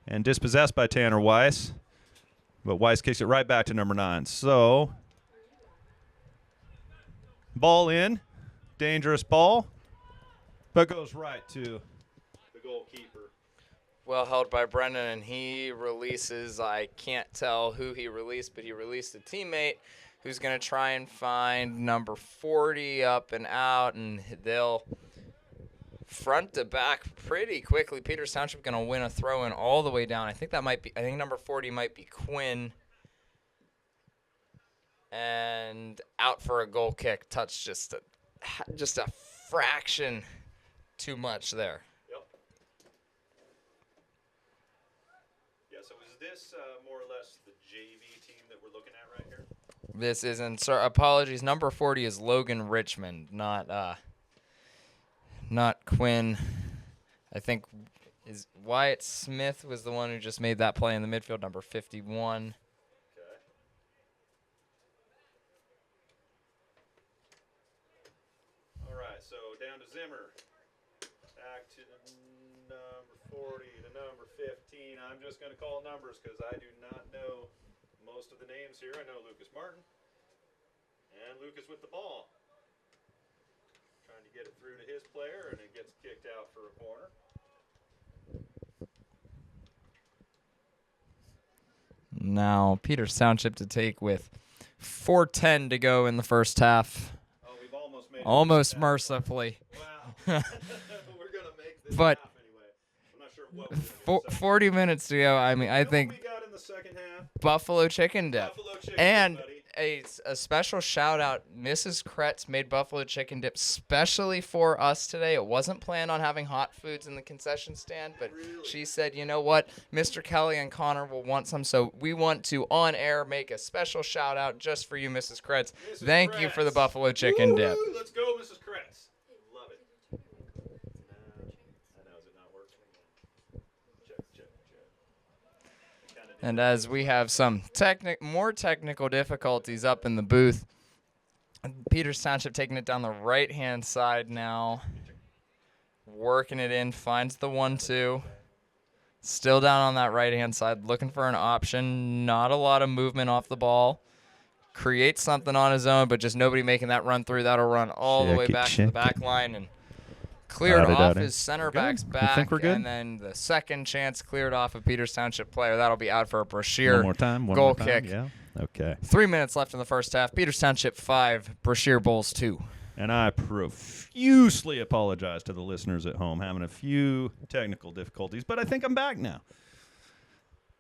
and dispossessed by Tanner Weiss. But Weiss kicks it right back to number 9. So, ball in, dangerous ball, but goes right to the goalkeeper. Well held by Brendan, and he releases, I can't tell who he released, but he released a teammate who's going to try and find number 40 up and out, and they'll front to back pretty quickly. Peters Township going to win a throw-in all the way down. I think number 40 might be Quinn. And out for a goal kick. Touch just a fraction too much there. Yep. Yeah, so is this more or less the JV team that we're looking at right here? This isn't. Sorry, apologies. Number 40 is Logan Richmond, not Quinn. I think is Wyatt Smith was the one who just made that play in the midfield, number 51. Okay. All right, so down to Zimmer. Back to the number 40, to number 15. I'm just going to call numbers because I do not know most of the names here. I know Lucas Martin. And Lucas with the ball. Trying to get it through to his player, and it gets kicked out for a corner. Now Peters Township to take with 4:10 to go in the first half. Oh, we've almost made it. Almost mercifully. Wow. We're going to make this But half anyway. I'm not sure what we're gonna do in the second 40 minutes to go. I mean, I half. You know think what we got in the second half? Buffalo chicken dip. Buffalo chicken, And buddy. a special shout out, Mrs. Kretz made buffalo chicken dip specially for us today. It wasn't planned on having hot foods in the concession stand, but she said, you know what, Mr. Kelly and Connor will want some, so we want to, on air, make a special shout out just for you, Mrs. Kretz. Mrs. Thank you for the Kretz. buffalo chicken dip. Woo, let's go, Mrs. Kretz. Love it. I know, is it not working? Check. And as we have some more technical difficulties up in the booth, Peters Township taking it down the right-hand side now, working it in, finds the 1-2. Still down on that right-hand side, looking for an option. Not a lot of movement off the ball. Creates something on his own, but just nobody making that run through. That'll run all the way back to the back line and cleared off his center back's back. I think we're good. And then the second chance cleared off a Peters Township player. That'll be out for a Brashear One more time. goal kick. Yeah. Okay. 3 minutes left in the first half. Peters Township 5, Brashear Bulls 2. And I profusely apologize to the listeners at home, having a few technical difficulties, but I think I'm back now,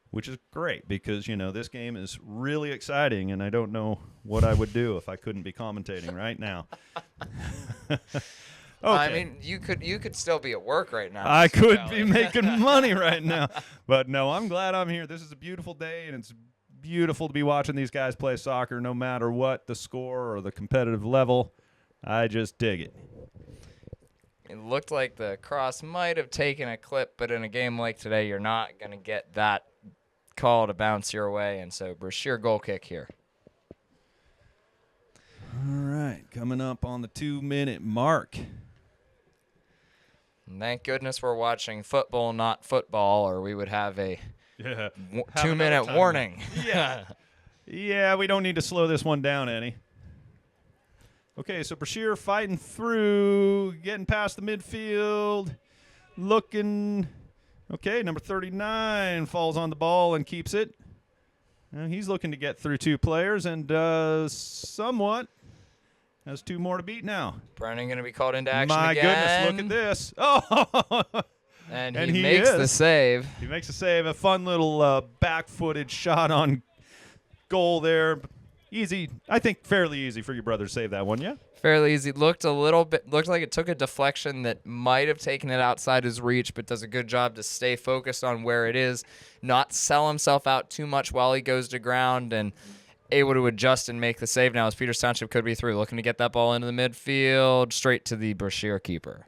which is great because, you know, this game is really exciting, and I don't know what I would do if I couldn't be commentating right now. Okay. I mean, you could still be at work right now. I Mr. could Kelly. be making money right now. But no, I'm glad I'm here. This is a beautiful day, and it's beautiful to be watching these guys play soccer no matter what the score or the competitive level. I just dig it. It looked like the cross might have taken a clip, but in a game like today, you're not going to get that call to bounce your way, and so Brashear goal kick here. All right, coming up on the 2-minute mark. And thank goodness we're watching football, not football, or we would have a Yeah. 2-minute warning. Yeah. Yeah, we don't need to slow this one down any. Okay, so Brashear fighting through, getting past the midfield, looking. Okay, number 39 falls on the ball and keeps it. And he's looking to get through 2 players and somewhat has 2 more to beat now. Brennan going to be called into action My again. goodness, look at this. Oh, And And he he makes the is. save. he makes a save, a fun little back-footed shot on goal there. Easy, I think fairly easy for your brother to save that one, yeah? Fairly easy. Looked like it took a deflection that might have taken it outside his reach, but does a good job to stay focused on where it is, not sell himself out too much while he goes to ground, and able to adjust and make the save now as Peters Township could be through. Looking to get that ball into the midfield, straight to the Brashear keeper.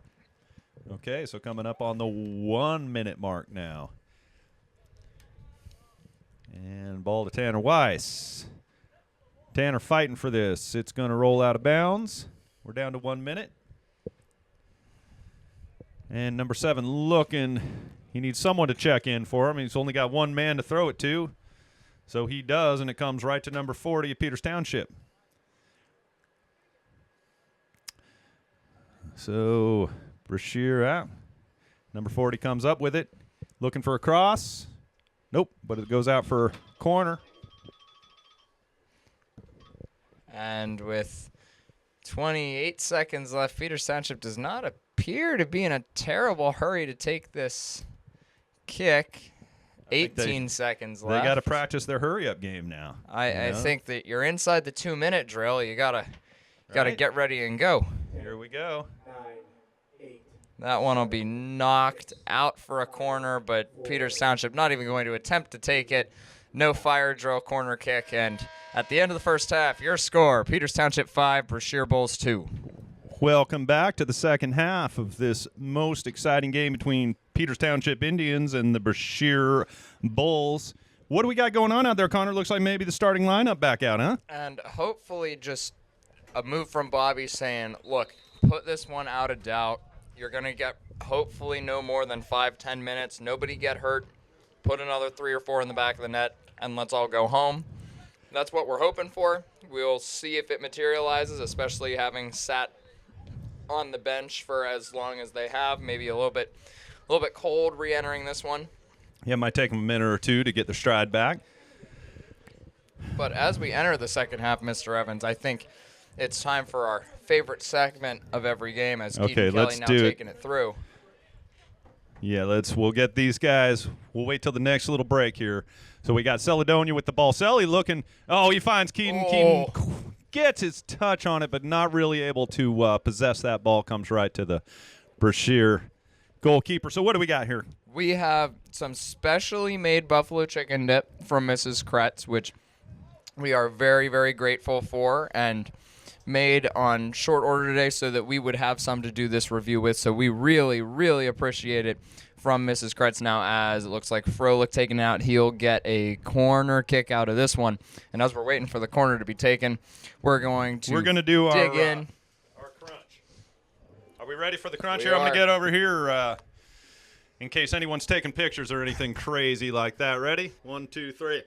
Okay, so coming up on the 1 minute mark now. And ball to Tanner Weiss. Tanner fighting for this. It's going to roll out of bounds. We're down to 1 minute. And number 7 looking. He needs someone to check in for him. He's only got one man to throw it to. So he does, and it comes right to number 40 at Peters Township. So Brashear out. Number 40 comes up with it. Looking for a cross. Nope, but it goes out for corner. And with 28 seconds left, Peters Township does not appear to be in a terrible hurry to take this kick. 18 seconds left. They got to practice their hurry-up game now. I think that you're inside the 2-minute drill. You gotta get ready and go. Here we go. That one will be knocked out for a corner, but Peters Township not even going to attempt to take it. No fire drill, corner kick, and at the end of the first half, your score, Peters Township 5, Brashear Bulls 2. Welcome back to the second half of this most exciting game between Peters Township Indians and the Brashear Bulls. What do we got going on out there, Connor? Looks like maybe the starting lineup back out, huh? And hopefully just a move from Bobby saying, look, put this one out of doubt. You're going to get hopefully no more than 5-10 minutes. Nobody get hurt. Put another 3 or 4 in the back of the net, and let's all go home. That's what we're hoping for. We'll see if it materializes, especially having sat on the bench for as long as they have. Maybe a little bit cold re-entering this one. Yeah, it might take them a minute or two to get their stride back. But as we enter the second half, Mr. Evans, I think it's time for our favorite segment of every game as Keaton Kelly now taking it through. Yeah, we'll get these guys. We'll wait till the next little break here. So we got Celedonia with the ball. Selly looking. Oh, he finds Keaton. Oh. Keaton gets his touch on it, but not really able to possess that ball. Comes right to the Brashear goalkeeper. So what do we got here? We have some specially made buffalo chicken dip from Mrs. Kretz, which we are very, very grateful for, and made on short order today so that we would have some to do this review with. So we really, really appreciate it from Mrs. Kretz. Now, as it looks like Froelich taken out, he'll get a corner kick out of this one. And as we're waiting for the corner to be taken, we're going to do dig in. Our crunch. Are we ready for the crunch We here? I'm going are. to get over here in case anyone's taking pictures or anything crazy like that. Ready? 1, 2, 3.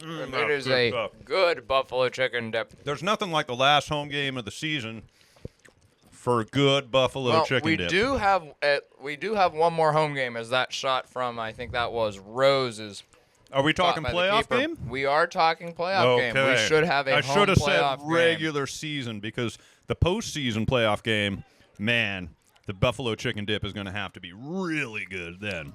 It is a good buffalo chicken dip. There's nothing like the last home game of the season for good buffalo chicken dip. We do have one more home game as that shot from, I think that was Rose's. Are we talking by the playoff keeper. game? We are talking playoff game. We should have a I home should have said playoff game. regular season because the postseason playoff game, man, the buffalo chicken dip is going to have to be really good then.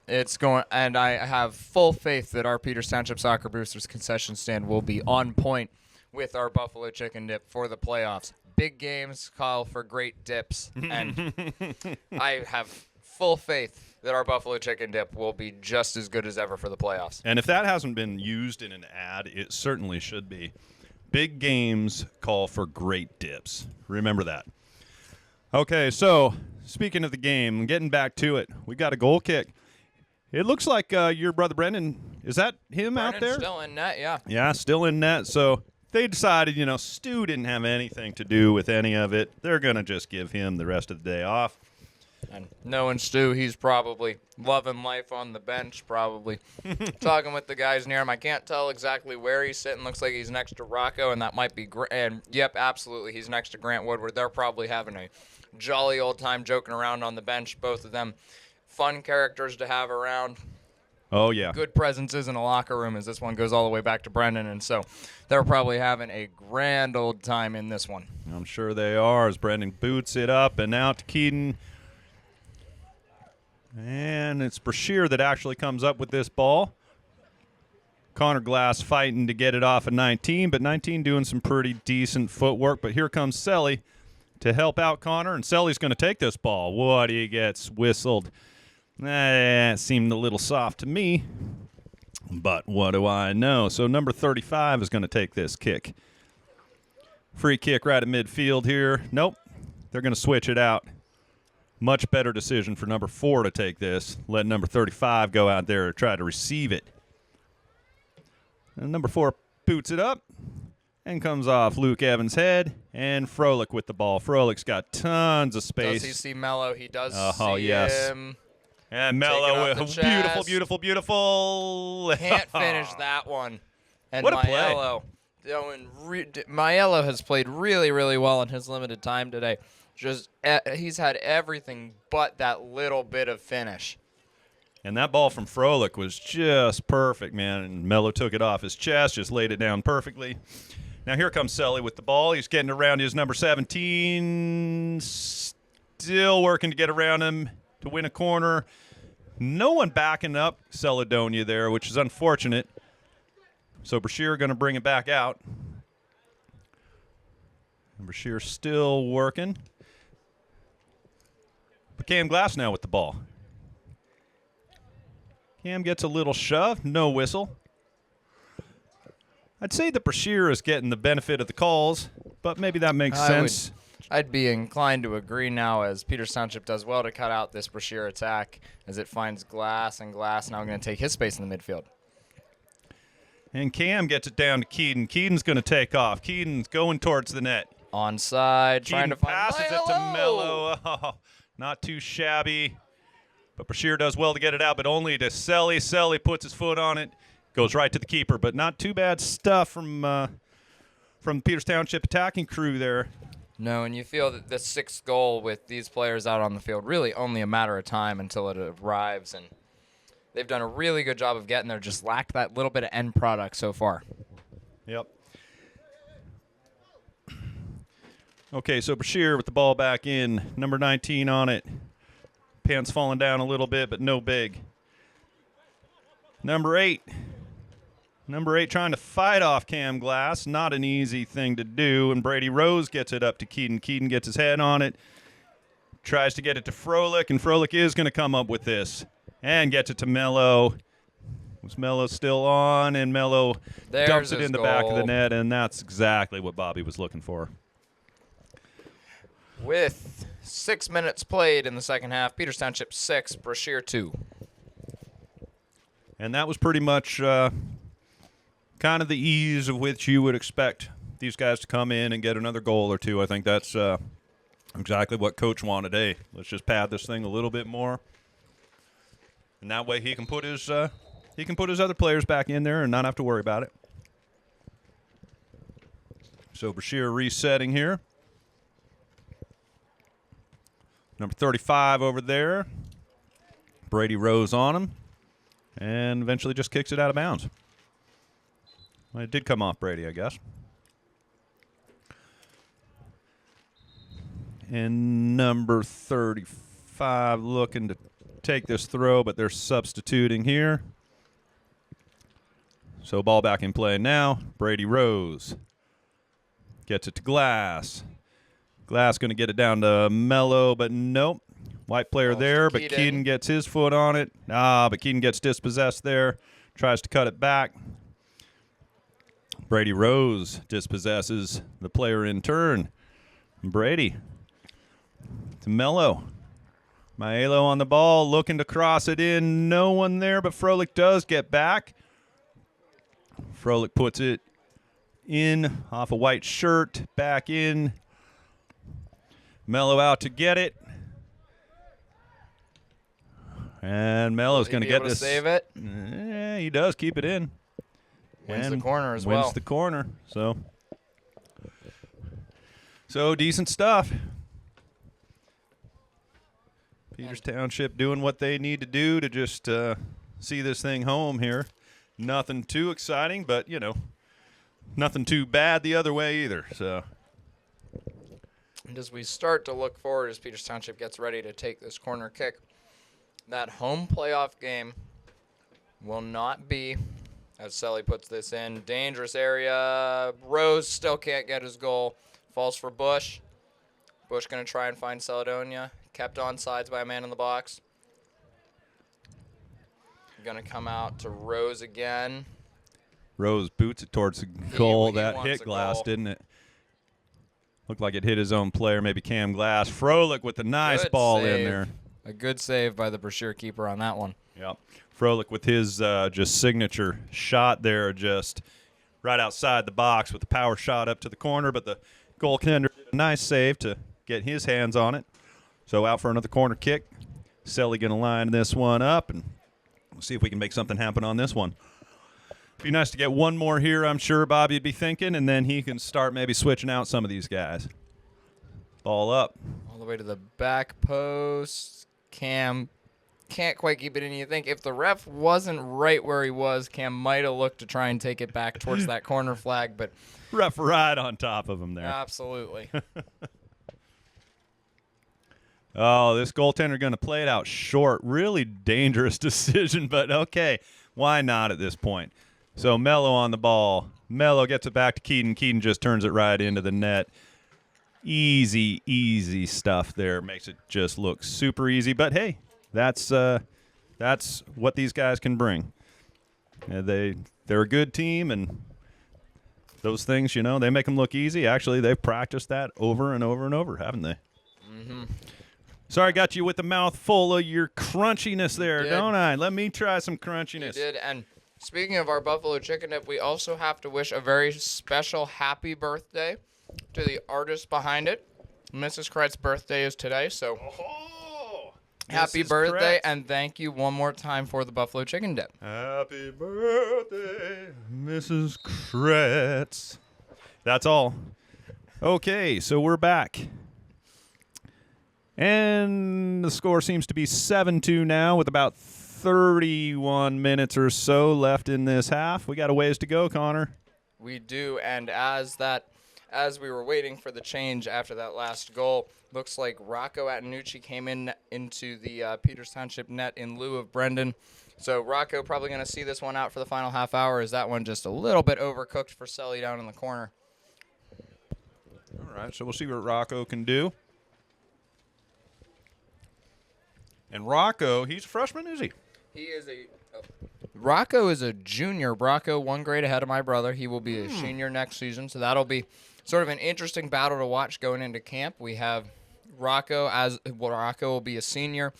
It's going, and I have full faith that our Peters Township Soccer Boosters concession stand will be on point with our buffalo chicken dip for the playoffs. Big games call for great dips, and I have full faith that our buffalo chicken dip will be just as good as ever for the playoffs. And if that hasn't been used in an ad, it certainly should be. Big games call for great dips. Remember that. Okay, so speaking of the game, getting back to it, we got a goal kick. It looks like your brother Brendan, is that him out there? Still in net, yeah. Yeah, still in net. So they decided, Stu didn't have anything to do with any of it. They're going to just give him the rest of the day off. And knowing Stu, he's probably loving life on the bench, probably talking with the guys near him. I can't tell exactly where he's sitting. Looks like he's next to Rocco, and that might be and yep, absolutely, he's next to Grant Woodward. They're probably having a jolly old time joking around on the bench, both of them. Fun characters to have around. Oh, yeah. Good presences in a locker room, as this one goes all the way back to Brendan, and so they're probably having a grand old time in this one. I'm sure they are as Brendan boots it up and out to Keaton. And it's Brashear that actually comes up with this ball. Connor Glass fighting to get it off of 19, but 19 doing some pretty decent footwork. But here comes Selly to help out Connor, and Selly's going to take this ball. What he gets whistled. That seemed a little soft to me, but what do I know? So number 35 is going to take this kick. Free kick right at midfield here. Nope, they're going to switch it out. Much better decision for number 4 to take this. Let number 35 go out there and try to receive it. And number 4 boots it up and comes off Luke Evans' head, and Froelich with the ball. Froelich's got tons of space. Does he see Mello? He does Oh, see yes. him. And Mello, Taking off the beautiful, chest. beautiful, beautiful. Can't finish that one. And What a play. Maiello has played really, really well in his limited time today. He's had everything but that little bit of finish. And that ball from Froelich was just perfect, man. And Mello took it off his chest, just laid it down perfectly. Now here comes Selly with the ball. He's getting around his number 17. Still working to get around him to win a corner. No one backing up Celedonia there, which is unfortunate. So Brashear going to bring it back out. And Brashear still working. But Cam Glass now with the ball. Cam gets a little shove, no whistle. I'd say that Brashear is getting the benefit of the calls, but maybe that makes sense. I'd be inclined to agree now, as Peters Township does well to cut out this Brashear attack as it finds Glass, and Glass now going to take his space in the midfield. And Cam gets it down to Keaton. Keaton's going to take off. Keaton's going towards the net. Onside, trying to find passes it to Mello. Oh, not too shabby. But Brashear does well to get it out, but only to Selly. Selly puts his foot on it, goes right to the keeper. But not too bad stuff from Peters Township attacking crew there. No, and you feel that the 6th goal with these players out on the field really only a matter of time until it arrives, and they've done a really good job of getting there. Just lacked that little bit of end product so far. Yep. Okay, so Brashear with the ball back in, number 19 on it. Pants falling down a little bit, but no big. Number 8. Number 8 trying to fight off Cam Glass. Not an easy thing to do. And Brady Rose gets it up to Keaton. Keaton gets his head on it. Tries to get it to Froelich, and Froelich is going to come up with this. And gets it to Mello. Was Mello still on? And Mello dumps it in the back of the net, and that's exactly what Bobby was looking for. With 6 minutes played in the second half, Peters Township 6, Brashear 2. And that was pretty much kind of the ease of which you would expect these guys to come in and get another goal or two. I think that's exactly what Coach wanted. Hey, let's just pad this thing a little bit more, and that way he can put his other players back in there and not have to worry about it. So Brashear resetting here. Number 35 over there. Brady Rose on him. And eventually just kicks it out of bounds. Well, it did come off Brady, I guess. And number 35 looking to take this throw, but they're substituting here. So ball back in play now. Brady Rose gets it to Glass. Glass going to get it down to Mello, but nope. White player there, but Keaton gets his foot on it. But Keaton gets dispossessed there. Tries to cut it back. Brady Rose dispossesses the player in turn. Brady to Mello. Maiello on the ball, looking to cross it in. No one there, but Froelich does get back. Froelich puts it in off a white shirt, back in. Mello out to get it. And Mello's going to get this. Save it. Yeah, he does keep it in. Wins and the corner as well. Wins the corner. So decent stuff. Peters Township doing what they need to do to just see this thing home here. Nothing too exciting, but, nothing too bad the other way either. So. And as we start to look forward, as Peters Township gets ready to take this corner kick, that home playoff game will not be As Selly puts this in. Dangerous area. Rose still can't get his goal. Falls for Bush. Bush going to try and find Caledonia. Kept on sides by a man in the box. Going to come out to Rose again. Rose boots it towards the goal. He That wants hit a Glass, goal. didn't it? Looked like it hit his own player, maybe Cam Glass. Froelich with the nice Good ball in save. there. A good save by the Brashear keeper on that one. Yep. Froelich with his just signature shot there, just right outside the box with the power shot up to the corner, but the goaltender did a nice save to get his hands on it. So out for another corner kick. Selly going to line this one up, and we'll see if we can make something happen on this one. Be nice to get one more here, I'm sure Bobby would be thinking, and then he can start maybe switching out some of these guys. Ball up. All the way to the back post. Cam can't quite keep it in. You think if the ref wasn't right where he was, Cam might have looked to try and take it back towards that corner flag, but Ref right on top of him there. absolutely. Oh, this goaltender going to play it out short. Really dangerous decision, but okay. Why not at this point? So Mello on the ball. Mello gets it back to Keaton. Keaton just turns it right into the net. Easy, easy stuff there. Makes it just look super easy. But, hey, that's what these guys can bring. They're a good team, and those things, they make them look easy. Actually, they've practiced that over and over and over, haven't they? Mm-hmm. Sorry, I got you with the mouth full of your crunchiness there, did. don't I? Let me try some crunchiness. You did, and speaking of our buffalo chicken dip, we also have to wish a very special happy birthday to the artist behind it. Mrs. Kretz's birthday is today, so happy Mrs. birthday, Kretz. and thank you one more time for the buffalo chicken dip. Happy birthday, Mrs. Kretz. That's all. Okay, so we're back. And the score seems to be 7-2 now with about 31 minutes or so left in this half. We got a ways to go, Connor. We do, and as we were waiting for the change after that last goal, looks like Rocco Antonucci came into the Peters Township net in lieu of Brendan. So Rocco probably going to see this one out for the final half hour. Is that one just a little bit overcooked for Selly down in the corner? All right, so we'll see what Rocco can do. And Rocco, he's a freshman, is he? Rocco is a junior. Rocco, one grade ahead of my brother. He will be a senior next season, so that'll be sort of an interesting battle to watch going into camp. We have Rocco will be a senior.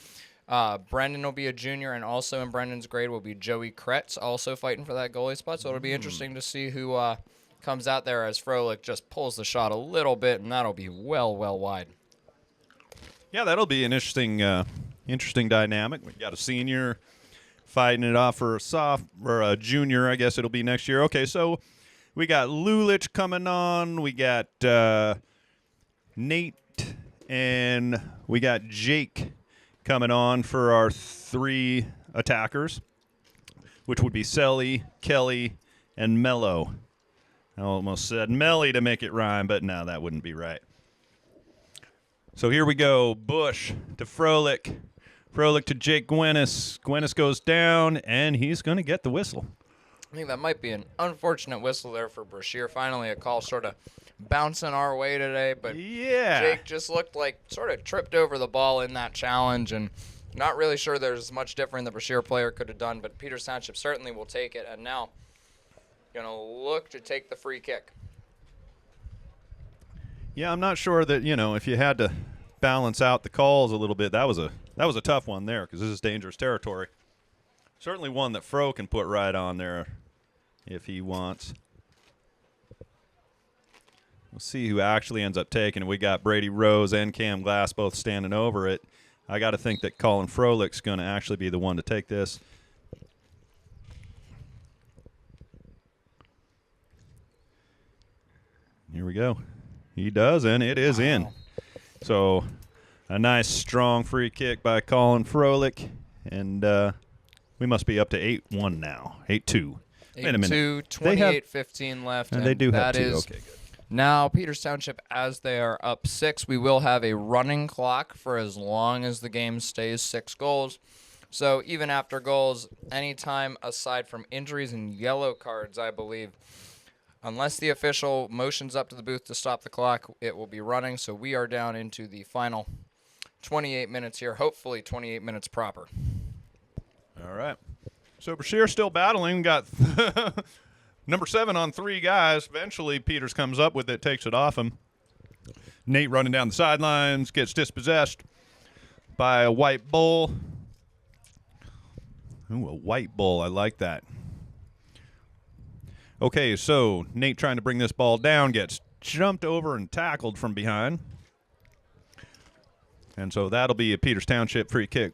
Brendan will be a junior, and also in Brendan's grade will be Joey Kretz, also fighting for that goalie spot. So it'll be interesting to see who comes out there as Froelich just pulls the shot a little bit, and that'll be well wide. Yeah, that'll be an interesting dynamic. We got a senior fighting it off for a junior. I guess it'll be next year. Okay, so we got Lulich coming on. We got Nate, and we got Jake coming on for our three attackers, which would be Selly, Kelly, and Mello. I almost said Melly to make it rhyme, but no, that wouldn't be right. So here we go. Bush to Froelich. Froelich to Jake Gwennis. Gwennis goes down, and he's going to get the whistle. I think that might be an unfortunate whistle there for Brashear. Finally, a call sort of bouncing our way today, but Yeah. Jake just looked like sort of tripped over the ball in that challenge, and not really sure there's much different the Brashear player could have done, but Peters Township certainly will take it, and now going to look to take the free kick. Yeah, I'm not sure that, if you had to balance out the calls a little bit, that was a tough one there because this is dangerous territory. Certainly one that Fro can put right on there if he wants. We'll see who actually ends up taking it. We got Brady Rose and Cam Glass both standing over it. I got to think that Colin Froelich's going to actually be the one to take this. Here we go. He does, and it is in. So a nice, strong free kick by Colin Froelich. And we must be up to 8-1 now. 8-2. Wait a minute. 8-2, They have- 28-15 left. And they do have that two. is Okay, good. Now, Peters Township, as they are up 6, we will have a running clock for as long as the game stays 6 goals. So even after goals, anytime aside from injuries and yellow cards, I believe, unless the official motions up to the booth to stop the clock, it will be running. So we are down into the final 28 minutes here, hopefully 28 minutes proper. All right. So Brashear still battling. Got number 7 on 3 guys. Eventually, Peters comes up with it, takes it off him. Nate running down the sidelines, gets dispossessed by a white bull. Ooh, a white bull. I like that. Okay, so Nate trying to bring this ball down, gets jumped over and tackled from behind. And so that'll be a Peters Township free kick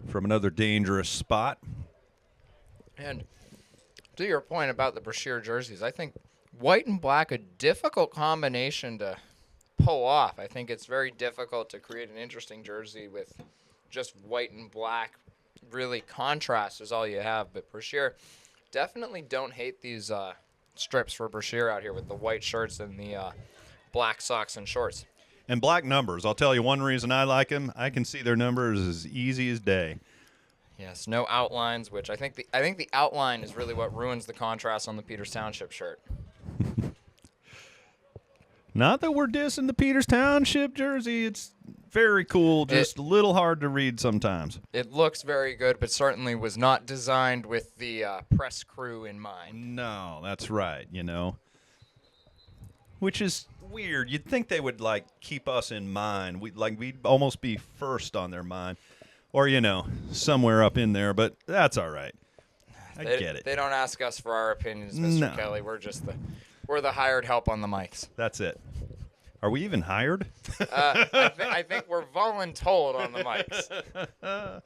from another dangerous spot. And to your point about the Brashear jerseys, I think white and black, a difficult combination to pull off. I think it's very difficult to create an interesting jersey with just white and black. Really, contrast is all you have. But Brashear, definitely don't hate these strips for Brashear out here with the white shirts and the black socks and shorts. And black numbers. I'll tell you one reason I like them. I can see their numbers as easy as day. Yes, no outlines, which I think the outline is really what ruins the contrast on the Peters Township shirt. Not that we're dissing the Peters Township jersey. It's very cool, just a little hard to read sometimes. It looks very good, but certainly was not designed with the press crew in mind. No, that's right, Which is weird. You'd think they would, keep us in mind. We'd almost be first on their mind. Or, somewhere up in there, but that's all right. I get it. They don't ask us for our opinions, Mr. Kelly. We're just we're the hired help on the mics. That's it. Are we even hired? I think we're voluntold on the mics.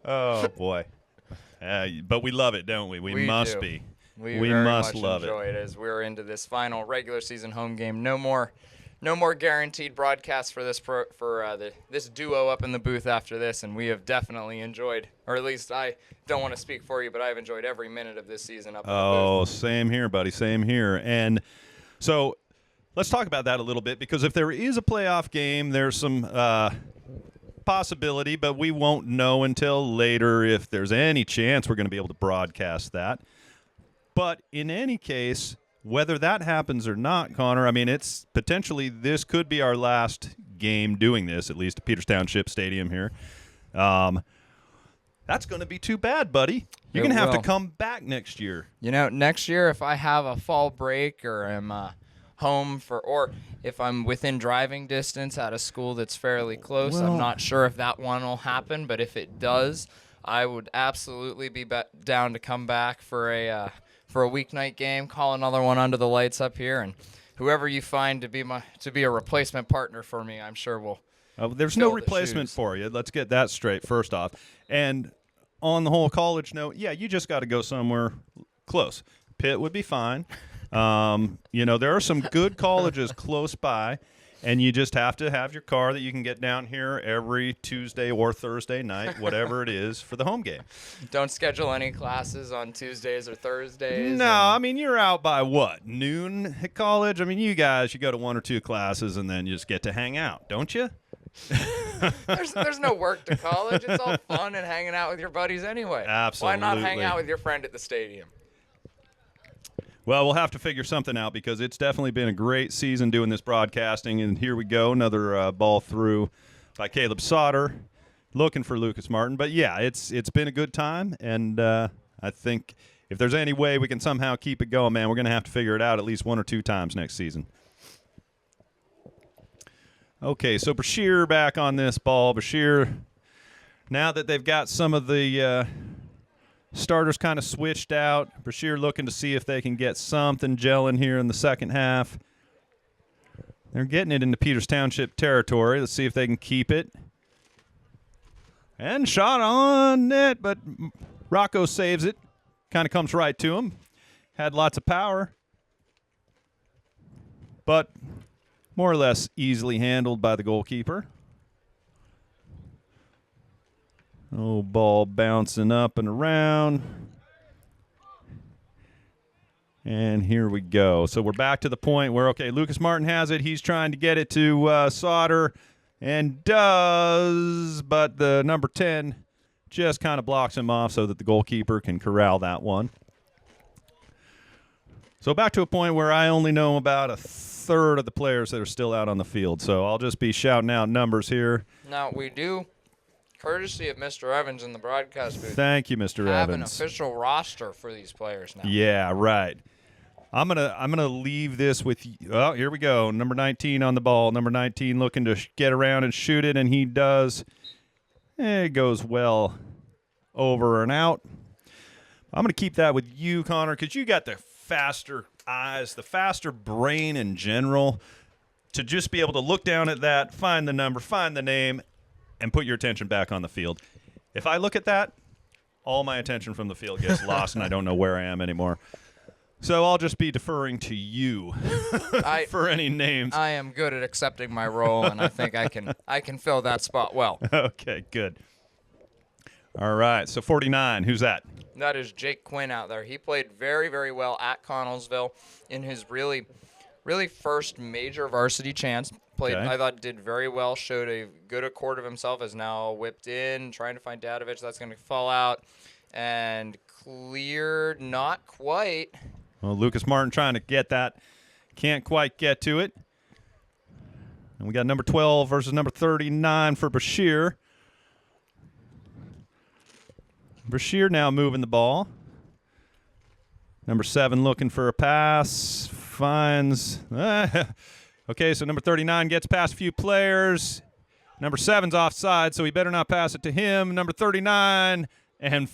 Oh, boy. But we love it, don't we? We must do. be. We We very must much love enjoy it as we're into this final regular season home game. No more guaranteed broadcasts for this duo up in the booth after this, and we have definitely enjoyed, or at least I don't want to speak for you, but I've enjoyed every minute of this season up in the booth. Oh, same here, buddy. Same here. And so let's talk about that a little bit, because if there is a playoff game, there's some possibility, but we won't know until later if there's any chance we're going to be able to broadcast that. But in any case, whether that happens or not, Connor, it's potentially this could be our last game doing this, at least at Peters Township Stadium here. That's going to be too bad, buddy. You're going to have to come back next year. Next year, if I have a fall break or am home or if I'm within driving distance at a school that's fairly close, I'm not sure if that one will happen, but if it does, I would absolutely be down to come back for a weeknight game, call another one under the lights up here, and whoever you find to be a replacement partner for me, I'm sure will. There's no replacement for you. Let's get that straight first off. And on the whole college note, you just got to go somewhere close. Pitt would be fine. There are some good colleges close by, and you just have to have your car that you can get down here every Tuesday or Thursday night, whatever it is, for the home game. Don't schedule any classes on Tuesdays or Thursdays. No, you're out by what, noon at college? You guys, you go to 1 or 2 classes and then you just get to hang out, don't you? There's no work to college. It's all fun and hanging out with your buddies anyway. Absolutely. Why not hang out with your friend at the stadium? Well, we'll have to figure something out, because it's definitely been a great season doing this broadcasting. And here we go, another ball through by Caleb Sauter, looking for Lucas Martin. But, it's been a good time, and I think if there's any way we can somehow keep it going, man, we're going to have to figure it out at least 1 or 2 times next season. Okay, so Brashear back on this ball. Brashear, now that they've got some of the starters kind of switched out, Brashear looking to see if they can get something gelling here in the second half. They're getting it into Peters Township territory. Let's see if they can keep it. And shot on net, but Rocco saves it. Kind of comes right to him. Had lots of power, but more or less easily handled by the goalkeeper. Oh, ball bouncing up and around. And here we go. So we're back to the point where, okay, Lucas Martin has it. He's trying to get it to Sauter. and does, but the number 10 just kind of blocks him off so that the goalkeeper can corral that one. So back to a point where I only know about a third of the players that are still out on the field. So I'll just be shouting out numbers here. Now, we do, courtesy of Mr. Evans in the broadcast booth, Thank you, Mr. have an Evans. official roster for these players now. Yeah, right. I'm gonna leave this with you. Oh, here we go. Number 19 on the ball. Number 19 looking to get around and shoot it, and he does. It goes well over and out. I'm gonna keep that with you, Connor, because you got the faster eyes, the faster brain in general, to just be able to look down at that, find the number, find the name, and put your attention back on the field. If I look at that, all my attention from the field gets lost, and I don't know where I am anymore. So I'll just be deferring to you for any names. I am good at accepting my role, and I think I can fill that spot well. Okay, good. All right, so 49, who's that? That is Jake Quinn out there. He played very, very well at Connellsville in his really first major varsity chance. Played, Okay. I thought, did very well, showed a good accord of himself, is now whipped in, trying to find Dadovich. That's going to fall out. And cleared, not quite. Well, Lucas Martin trying to get that. Can't quite get to it. And we got number 12 versus number 39 for Brashear. Brashear now moving the ball. Number 7 looking for a pass. Finds. Okay, so number 39 gets past a few players. Number 7's offside, so he better not pass it to him. Number 39 and.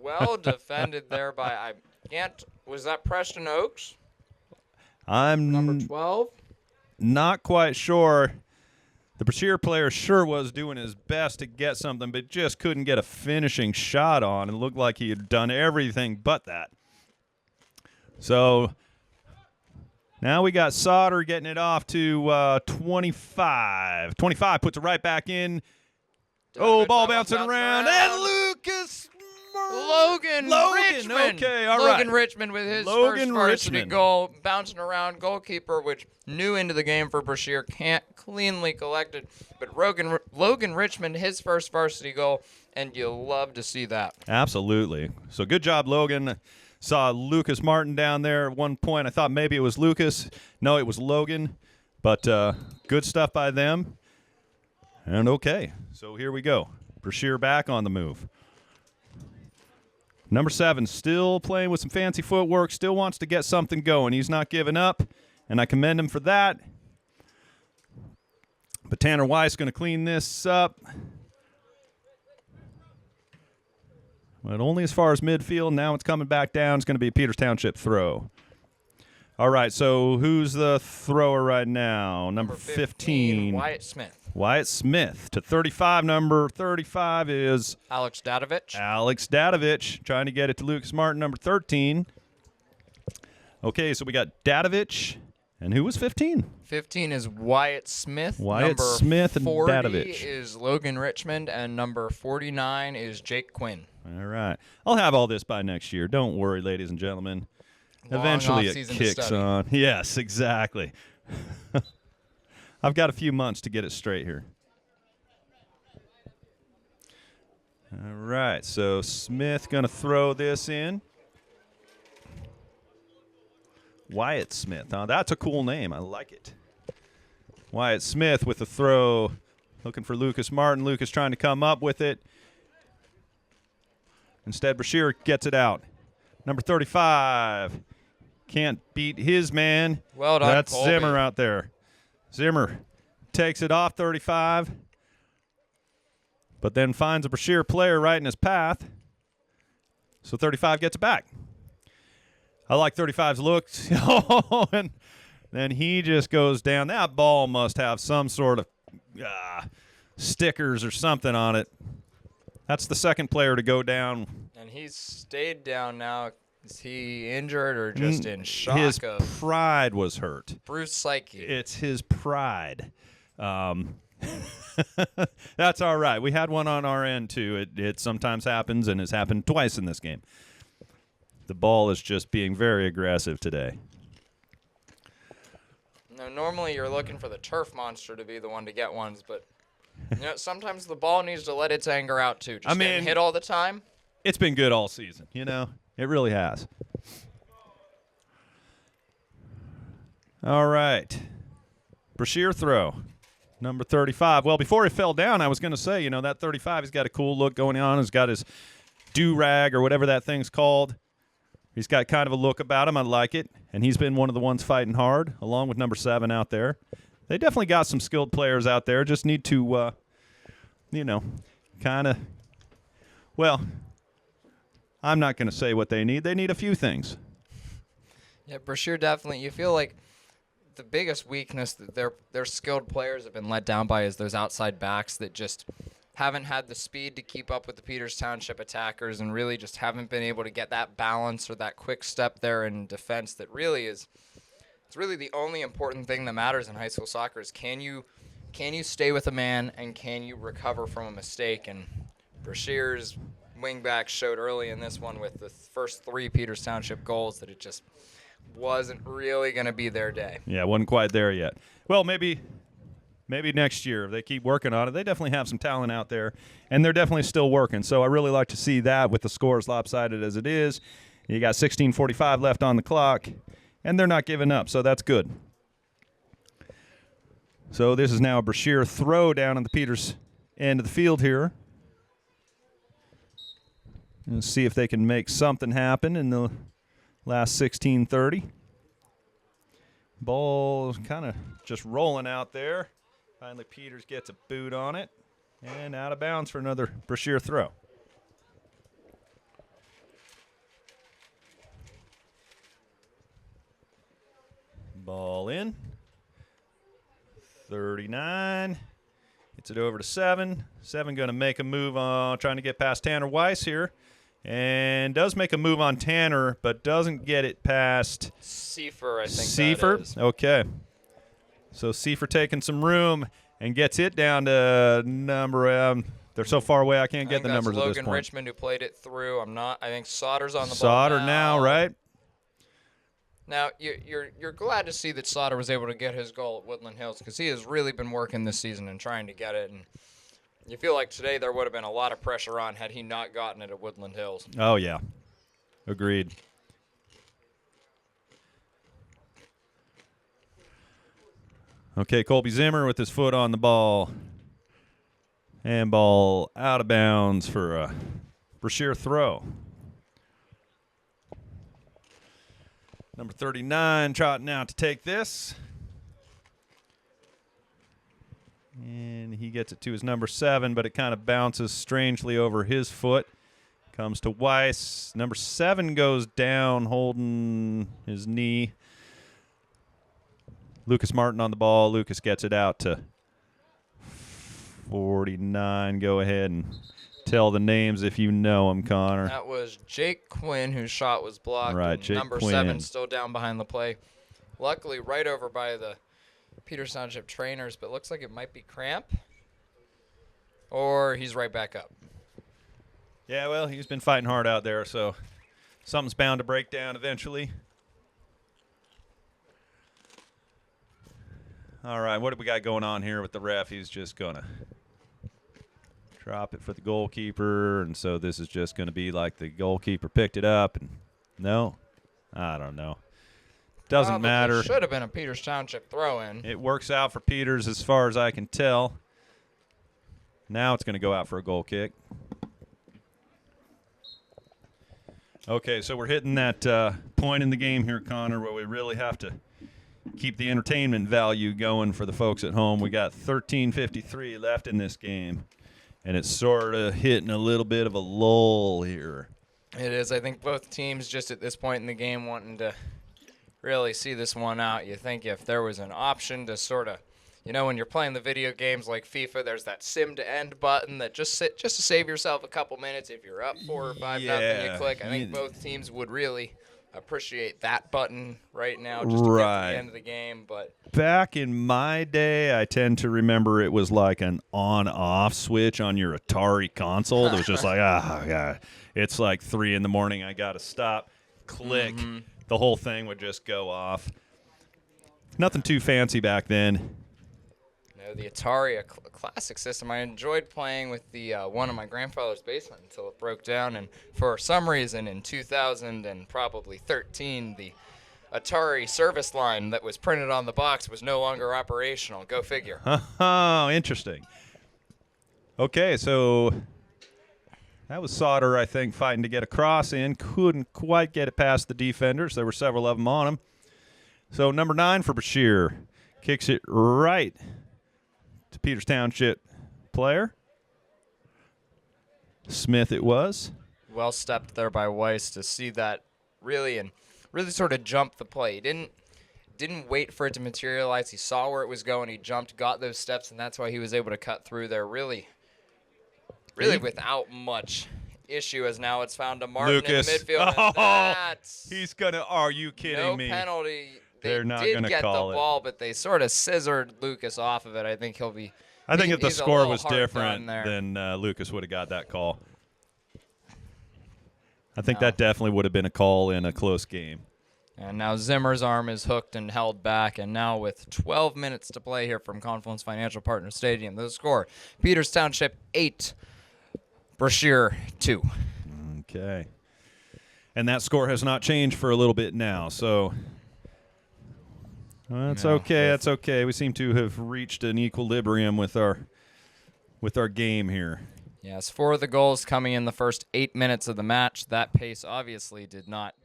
Well defended there by, I can't, was that Preston Oaks? I'm Number 12? not quite sure. The Brashear player sure was doing his best to get something, but just couldn't get a finishing shot on. It looked like he had done everything but that. So now we got Sauter getting it off to 25. 25 puts it right back in. Oh, ball bouncing around. And Lucas Logan Richmond. Okay, all Logan right. Richmond with his Logan first varsity Richmond. goal, bouncing around, goalkeeper, which new into the game for Brashear, can't cleanly collect it. But Logan Richmond, his first varsity goal, and you'll love to see that. Absolutely. So good job, Logan. Saw Lucas Martin down there at one point. I thought maybe it was Lucas. No, it was Logan. But good stuff by them. And okay, so here we go. Brashear back on the move. Number 7 still playing with some fancy footwork, still wants to get something going. He's not giving up, and I commend him for that. But Tanner Weiss going to clean this up. But only as far as midfield. Now it's coming back down. It's going to be a Peters Township throw. All right, so who's the thrower right now? Number 15. Wyatt Smith. Wyatt Smith to 35. Number 35 is Alex Dadovich trying to get it to Lucas Martin, number 13. Okay, so we got Dadovich. And who was 15? 15 is Wyatt Smith. Wyatt number Smith and 40 Dadovich. is Logan Richmond, and number 49 is Jake Quinn. All right. I'll have all this by next year. Don't worry, ladies and gentlemen. Long Eventually it off-season to kicks study. on. Yes, exactly. I've got a few months to get it straight here. All right, so Smith going to throw this in. Wyatt Smith. Huh? That's a cool name. I like it. Wyatt Smith with the throw. Looking for Lucas Martin. Lucas trying to come up with it. Instead, Brashear gets it out. Number 35. Can't beat his man. Well done, That's Colby. Zimmer out there. Zimmer takes it off 35. But then finds a Brashear player right in his path. So 35 gets it back. I like 35's looks. And then he just goes down. That ball must have some sort of stickers or something on it. That's the second player to go down. And he's stayed down now. Is he injured or just in shock His of pride was hurt. Bruce Psyche? It's his pride. That's all right. We had one on our end, too. It sometimes happens, and has happened twice in this game. The ball is just being very aggressive today. Now, normally you're looking for the turf monster to be the one to get ones, but sometimes the ball needs to let its anger out too. Just getting hit all the time. It's been good all season, It really has. All right. Brashear throw, number 35. Well, before he fell down, I was going to say, that 35, he's got a cool look going on. He's got his do-rag or whatever that thing's called. He's got kind of a look about him. I like it. And he's been one of the ones fighting hard, along with number 7 out there. They definitely got some skilled players out there. Just need to, kind of, well, I'm not going to say what they need. They need a few things. Yeah, Brashear definitely. You feel like the biggest weakness that their skilled players have been let down by is those outside backs that just haven't had the speed to keep up with the Peters Township attackers and really just haven't been able to get that balance or that quick step there in defense that really is it's really the only important thing that matters in high school soccer is can you stay with a man and can you recover from a mistake? And Brashear's wingback showed early in this one with the first 3 Peters Township goals that it just wasn't really going to be their day. Yeah, wasn't quite there yet. Well, maybe next year if they keep working on it. They definitely have some talent out there, and they're definitely still working. So I really like to see that with the score as lopsided as it is. You got 16:45 left on the clock, and they're not giving up, so that's good. So this is now a Brashear throw down on the Peters end of the field here. Let's see if they can make something happen in the last 16:30. Ball kind of just rolling out there. Finally, Peters gets a boot on it. And out of bounds for another Brashear throw. Ball in. 39. Gets it over to 7. 7 going to make a move on trying to get past Tanner Weiss here. And does make a move on Tanner, but doesn't get it past Seifer, I think Seifer? that is. Okay. So Seifer taking some room and gets it down to number. They're so far away I can't get the numbers Logan at this point. Richmond who played it through. I think Sauter's on the ball Sauter now, right? Now you're glad to see that Sauter was able to get his goal at Woodland Hills because he has really been working this season and trying to get it. And you feel like today there would have been a lot of pressure on had he not gotten it at Woodland Hills. Oh yeah, agreed. Okay, Colby Zimmer with his foot on the ball. And ball out of bounds for a Brashear throw. Number 39 trotting out to take this. And he gets it to his number 7, but it kind of bounces strangely over his foot. Comes to Weiss. Number 7 goes down holding his knee. Lucas Martin on the ball. Lucas gets it out to 49. Go ahead and tell the names if you know them, Connor. That was Jake Quinn, whose shot was blocked. Right, Jake number Quinn. 7 still down behind the play. Luckily, right over by the Peters Township trainers, but looks like it might be cramp. Or he's right back up. Yeah, well, he's been fighting hard out there, so something's bound to break down eventually. All right, what do we got going on here with the ref? He's just going to drop it for the goalkeeper, and so this is just going to be like the goalkeeper picked it up. And no, I don't know. Doesn't matter. Should have been a Peters Township throw-in. It works out for Peters as far as I can tell. Now it's going to go out for a goal kick. Okay, so we're hitting that point in the game here, Connor, where we really have to keep the entertainment value going for the folks at home. We got 13:53 left in this game, and it's sort of hitting a little bit of a lull here. It is. I think both teams just at this point in the game wanting to really see this one out. You think if there was an option to sort of, when you're playing the video games like FIFA, there's that sim to end button that just to save yourself a couple minutes. If you're up 4 or 5 nothing, you click. I think both teams would really appreciate that button right now just to get to the end of the game. But back in my day, I tend to remember it was like an on-off switch on your Atari console. It was just like, God, it's like 3 in the morning. I got to stop, click. The whole thing would just go off. Nothing too fancy back then. No, the Atari, a classic system. I enjoyed playing with the one in my grandfather's basement until it broke down, and for some reason in 2000 and probably 13, the Atari service line that was printed on the box was no longer operational. Go figure. Oh, interesting. Okay, so that was Sauter, I think, fighting to get a cross in. Couldn't quite get it past the defenders. There were several of them on him. So number 9 for Brashear. Kicks it right to Peters Township player. Smith it was. Well stepped there by Weiss to see that really sort of jump the play. He didn't wait for it to materialize. He saw where it was going. He jumped, got those steps, and that's why he was able to cut through there really without much issue, as now it's found to Martin Lucas. in the midfield. Oh, that's he's going to – are you kidding me? no penalty. They're not did gonna get call the it. ball, but they sort of scissored Lucas off of it. I think he'll be – I think if the he's a score little was hard done different, there. then Lucas would have got that call. I think that definitely would have been a call in a close game. And now Zimmer's arm is hooked and held back. And now with 12 minutes to play here from Confluence Financial Partners Stadium, the score, Peters Township 8, Brashear 2. Okay. And that score has not changed for a little bit now, so that's No, okay. That's okay. We seem to have reached an equilibrium with our game here. Yes, 4 of the goals coming in the first 8 minutes of the match. That pace obviously did not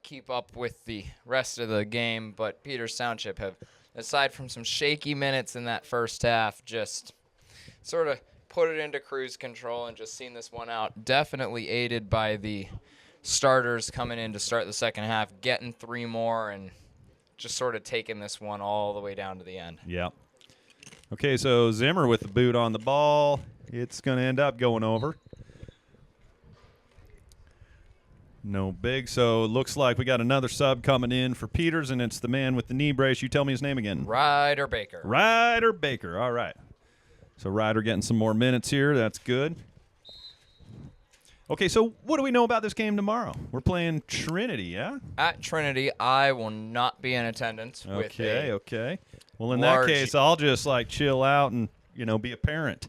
keep up with the rest of the game, but Peters Township have, aside from some shaky minutes in that first half, just sort of put it into cruise control and just seen this one out. Definitely aided by the starters coming in to start the second half, getting 3 more, and just sort of taking this one all the way down to the end. Yeah. Okay, so Zimmer with the boot on the ball. It's going to end up going over. No big. So it looks like we got another sub coming in for Peters, and it's the man with the knee brace. You tell me his name again. Ryder Baker. Ryder Baker. All right. So Ryder getting some more minutes here. That's good. Okay, so what do we know about this game tomorrow? We're playing Trinity, yeah? At Trinity, I will not be in attendance. Okay. Well, in large- that case, I'll just chill out and be a parent.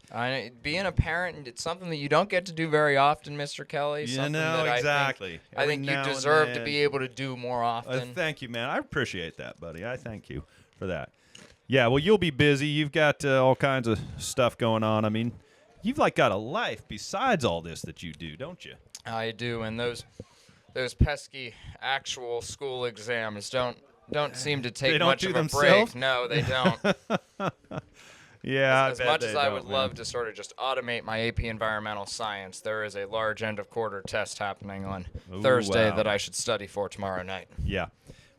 Being a parent, it's something that you don't get to do very often, Mr. Kelly. Something that exactly. I think you deserve to be able to do more often. Thank you, man. I appreciate that, buddy. I thank you for that. Yeah, well, you'll be busy. You've got all kinds of stuff going on. I mean, you've got a life besides all this that you do, don't you? I do, and those pesky actual school exams don't seem to take They don't much do of a themselves? break. No, they don't. Yeah, As much as I would love to sort of just automate my AP Environmental Science, there is a large end of quarter test happening on Thursday wow. that I should study for tomorrow night. Yeah.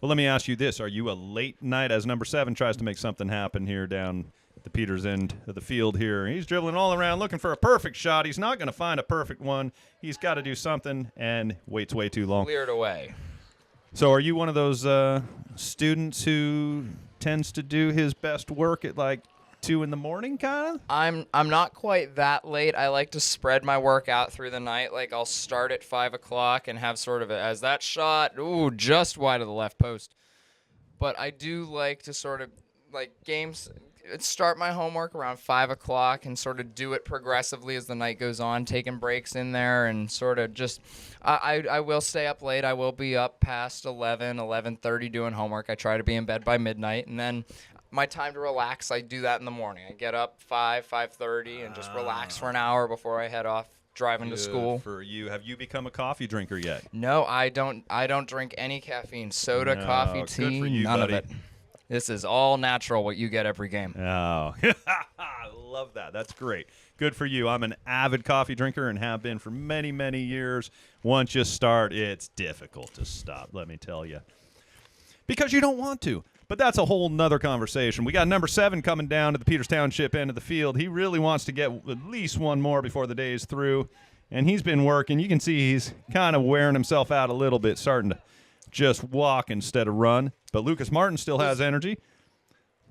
Well, let me ask you this. Are you a late night as number 7 tries to make something happen here down the Peters end of the field here? He's dribbling all around looking for a perfect shot. He's not going to find a perfect one. He's got to do something and waits way too long. Cleared away. So are you one of those students who tends to do his best work at 2 in the morning kind of? I'm not quite that late. I like to spread my work out through the night. I'll start at 5 o'clock and have sort of as that shot, just wide of the left post. But I do like to sort of games. Start my homework around 5 o'clock and sort of do it progressively as the night goes on, taking breaks in there and sort of just. I will stay up late. I will be up past 11:30 doing homework. I try to be in bed by midnight, and then my time to relax, I do that in the morning. I get up 5:30 and just relax for an hour before I head off driving to school. For you, have you become a coffee drinker yet? No, I don't drink any caffeine. Soda, coffee, good tea, for you, none buddy. of it. This is all natural, what you get every game. Oh, I love that. That's great. Good for you. I'm an avid coffee drinker and have been for many, many years. Once you start, it's difficult to stop, let me tell you. Because you don't want to. But that's a whole nother conversation. We got number 7 coming down to the Peters Township end of the field. He really wants to get at least one more before the day is through. And he's been working. You can see he's kind of wearing himself out a little bit, starting to just walk instead of run. But Lucas Martin still has energy.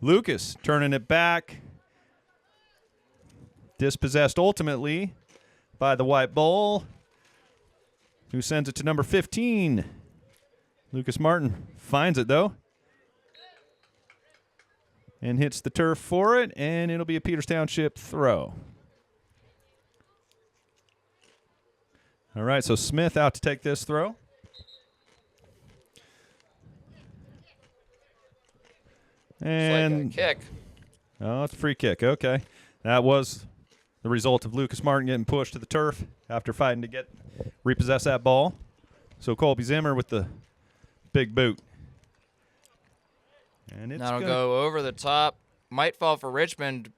Lucas turning it back. Dispossessed ultimately by the White Bull, who sends it to number 15. Lucas Martin finds it, though. and hits the turf for it, and it'll be a Peters Township throw. All right, so Smith out to take this throw. And It's like a kick. Oh, it's a free kick. Okay. That was the result of Lucas Martin getting pushed to the turf after fighting to repossess that ball. So Colby Zimmer with the big boot. And it's That'll gonna go over the top. Might fall for Richmond.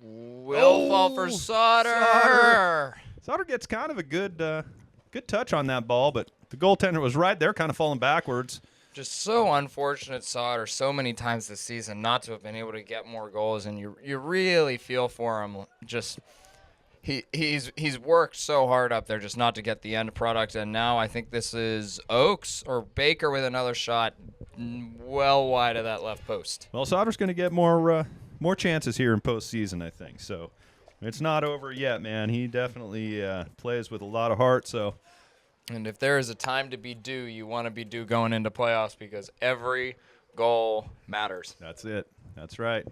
Will fall for Sauter. Sauter gets kind of a good touch on that ball, but the goaltender was right there, kind of falling backwards. Just so unfortunate, Sauter, so many times this season not to have been able to get more goals, and you really feel for him. Just he's worked so hard up there just not to get the end product, and now I think this is Oakes or Baker with another shot well wide of that left post. Well, Sauter's going to get more chances here in postseason, I think. So it's not over yet, man. He definitely plays with a lot of heart. So. And if there is a time to be due, you want to be due going into playoffs because every goal matters. That's it. That's right.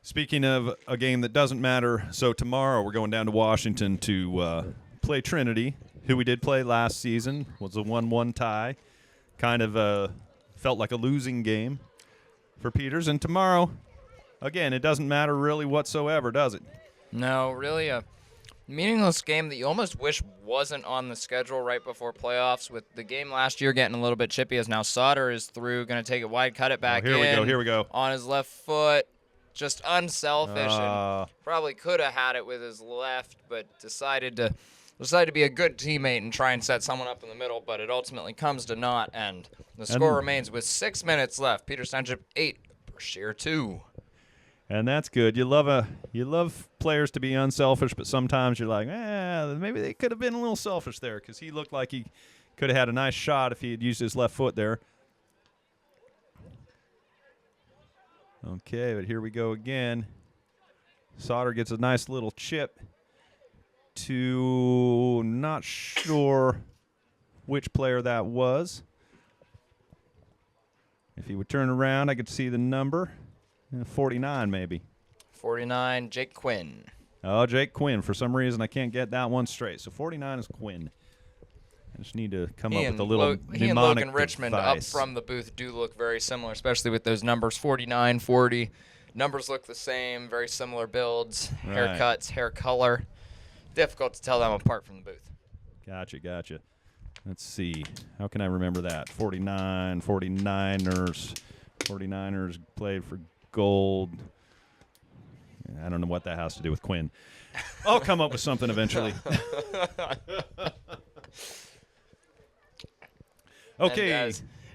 Speaking of a game that doesn't matter, so tomorrow we're going down to Washington to play Trinity, who we did play last season. Was a 1-1 tie. Kind of felt like a losing game for Peters. And tomorrow, again, it doesn't matter really whatsoever, does it? No, really a meaningless game that you almost wish wasn't on the schedule right before playoffs. With the game last year getting a little bit chippy as now Sauter is through, going to take it wide, cut it back here we go. On his left foot. Just unselfish and probably could have had it with his left, but decided to be a good teammate and try and set someone up in the middle, but it ultimately comes to naught, and the score remains with 6 minutes left. Peters Township 8, Brashear 2. And that's good. You love players to be unselfish, but sometimes you're like, maybe they could have been a little selfish there because he looked like he could have had a nice shot if he had used his left foot there. Okay, but here we go again. Sauter gets a nice little chip to not sure which player that was. If he would turn around, I could see the number. 49 maybe. 49, Jake Quinn. Oh, Jake Quinn. For some reason, I can't get that one straight. So 49 is Quinn. I just need to come up with a little he and mnemonic Logan Richmond device. up from the booth do look very similar, especially with those numbers 49, 40. Numbers look the same, very similar builds, Right. haircuts, hair color. Difficult to tell them apart from the booth. Gotcha. Let's see. How can I remember that? 49, 49ers. 49ers played for gold. I don't know what that has to do with Quinn. I'll come up with something eventually. Okay.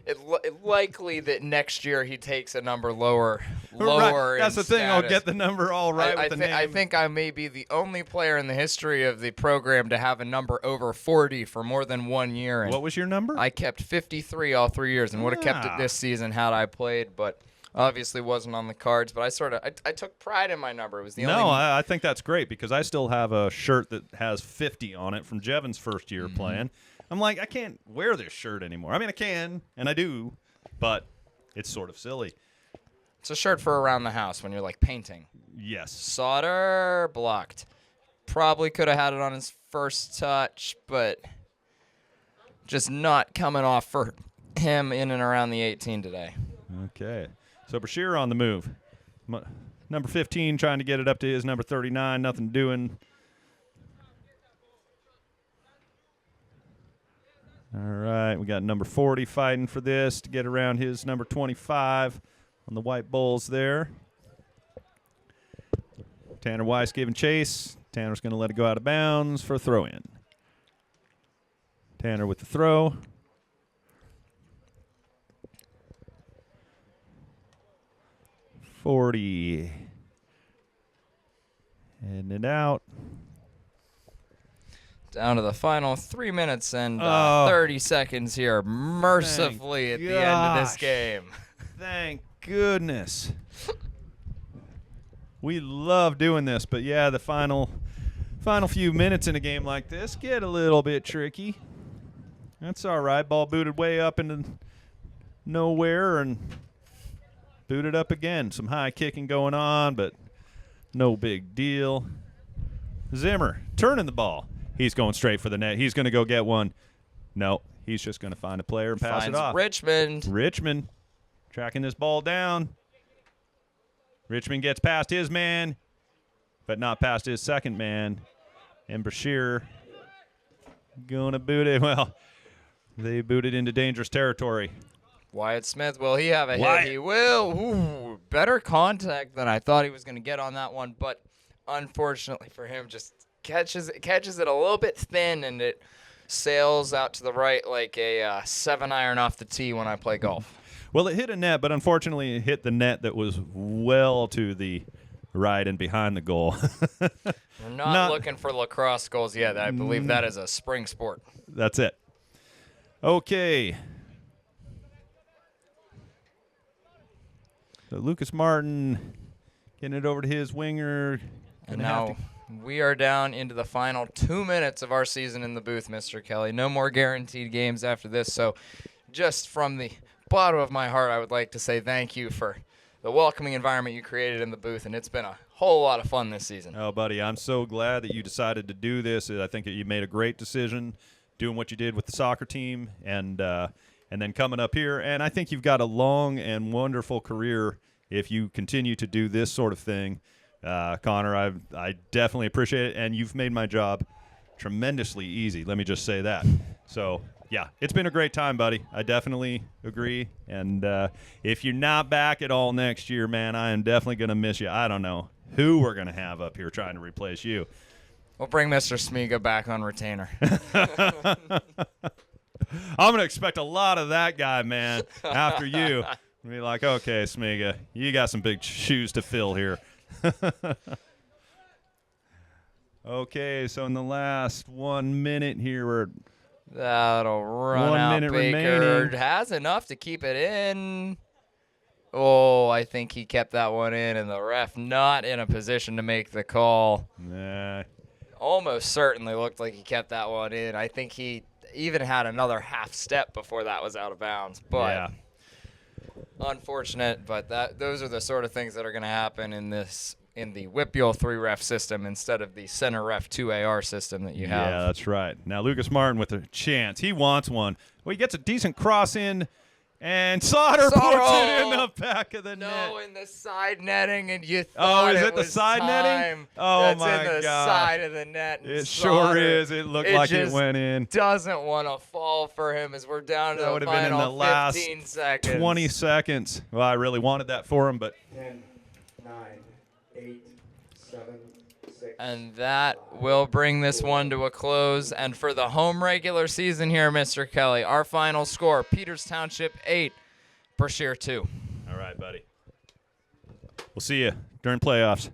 It likely that next year he takes a number lower. Right. That's in the thing. status. I'll get the number all right with the name. I think I may be the only player in the history of the program to have a number over 40 for more than 1 year. And what was your number? I kept 53 all 3 years and would have kept it this season had I played, but obviously wasn't on the cards. But I took pride in my number. It was the only. No, I think that's great because I still have a shirt that has 50 on it from Jevon's first year playing. I'm like, I can't wear this shirt anymore. I mean, I can, and I do, but it's sort of silly. It's a shirt for around the house when you're like painting. Yes. Sauter blocked. Probably could have had it on his first touch, but just not coming off for him in and around the 18 today. Okay. So Brashear on the move. Number 15 trying to get it up to his number 39. Nothing doing. All right. We got number 40 fighting for this to get around his number 25 on the White Bulls there. Tanner Weiss giving chase. Tanner's going to let it go out of bounds for a throw-in. Tanner with the throw. .40. Heading it out. Down to the final 3 minutes and 30 seconds here, mercifully at the end of this game. Thank goodness. We love doing this, but yeah, the final few minutes in a game like this get a little bit tricky. That's all right. Ball booted way up into nowhere, and booted up again. Some high kicking going on, but no big deal. Zimmer turning the ball. He's going straight for the net. He's going to go get one. No, he's just going to find a player and pass it off. Richmond tracking this ball down. Richmond gets past his man, but not past his second man. And Brashear going to boot it. Well, they booted into dangerous territory. Wyatt Smith, will he have a hit? He will. Ooh, better contact than I thought he was going to get on that one, but unfortunately for him, just catches it a little bit thin, and it sails out to the right like a 7-iron off the tee when I play golf. Well, it hit a net, but unfortunately it hit the net that was well to the right and behind the goal. We're not looking for lacrosse goals yet. I believe that is a spring sport. That's it. Okay. So Lucas Martin getting it over to his winger. And now we are down into the final 2 minutes of our season in the booth, Mr. Kelly. No more guaranteed games after this. So just from the bottom of my heart, I would like to say thank you for the welcoming environment you created in the booth, and it's been a whole lot of fun this season. Oh, buddy, I'm so glad that you decided to do this. I think that you made a great decision doing what you did with the soccer team and then coming up here. And I think you've got a long and wonderful career if you continue to do this sort of thing. Connor, I definitely appreciate it, and you've made my job tremendously easy. Let me just say that. So, yeah, it's been a great time, buddy. I definitely agree. And if you're not back at all next year, man, I am definitely going to miss you. I don't know who we're going to have up here trying to replace you. We'll bring Mr. Smiga back on retainer. I'm going to expect a lot of that guy, man, after you. Be like, okay, Smiga, you got some big shoes to fill here. Okay, so in the last 1 minute here, we're that'll run 1 out. minute Baker remaining. has enough to keep it in. Oh, I think he kept that one in, and the ref not in a position to make the call. Nah. Almost certainly looked like he kept that one in. I think he even had another half step before that was out of bounds. But Yeah. unfortunate, but those are the sort of things that are going to happen in the WIPIOL 3-ref system instead of the center ref 2AR system that you have. Yeah, that's right. Now Lucas Martin with a chance. He wants one. Well, he gets a decent cross in, and Sauter puts it in the back of the net. No, in the side netting, and you thought is it it the was side netting? time. Oh, That's my in the God. side of the net. And It sure Sauter, is. It looked like it just went in. Doesn't want to fall for him as we're down to That the would have been in final the last 15 seconds. 20 seconds. Well, I really wanted that for him, but 10, 9, 8, 7, 6. And that will bring this one to a close. And for the home regular season here, Mr. Kelly, our final score, Peters Township 8, Brashear 2. all right, buddy. We'll see you during playoffs.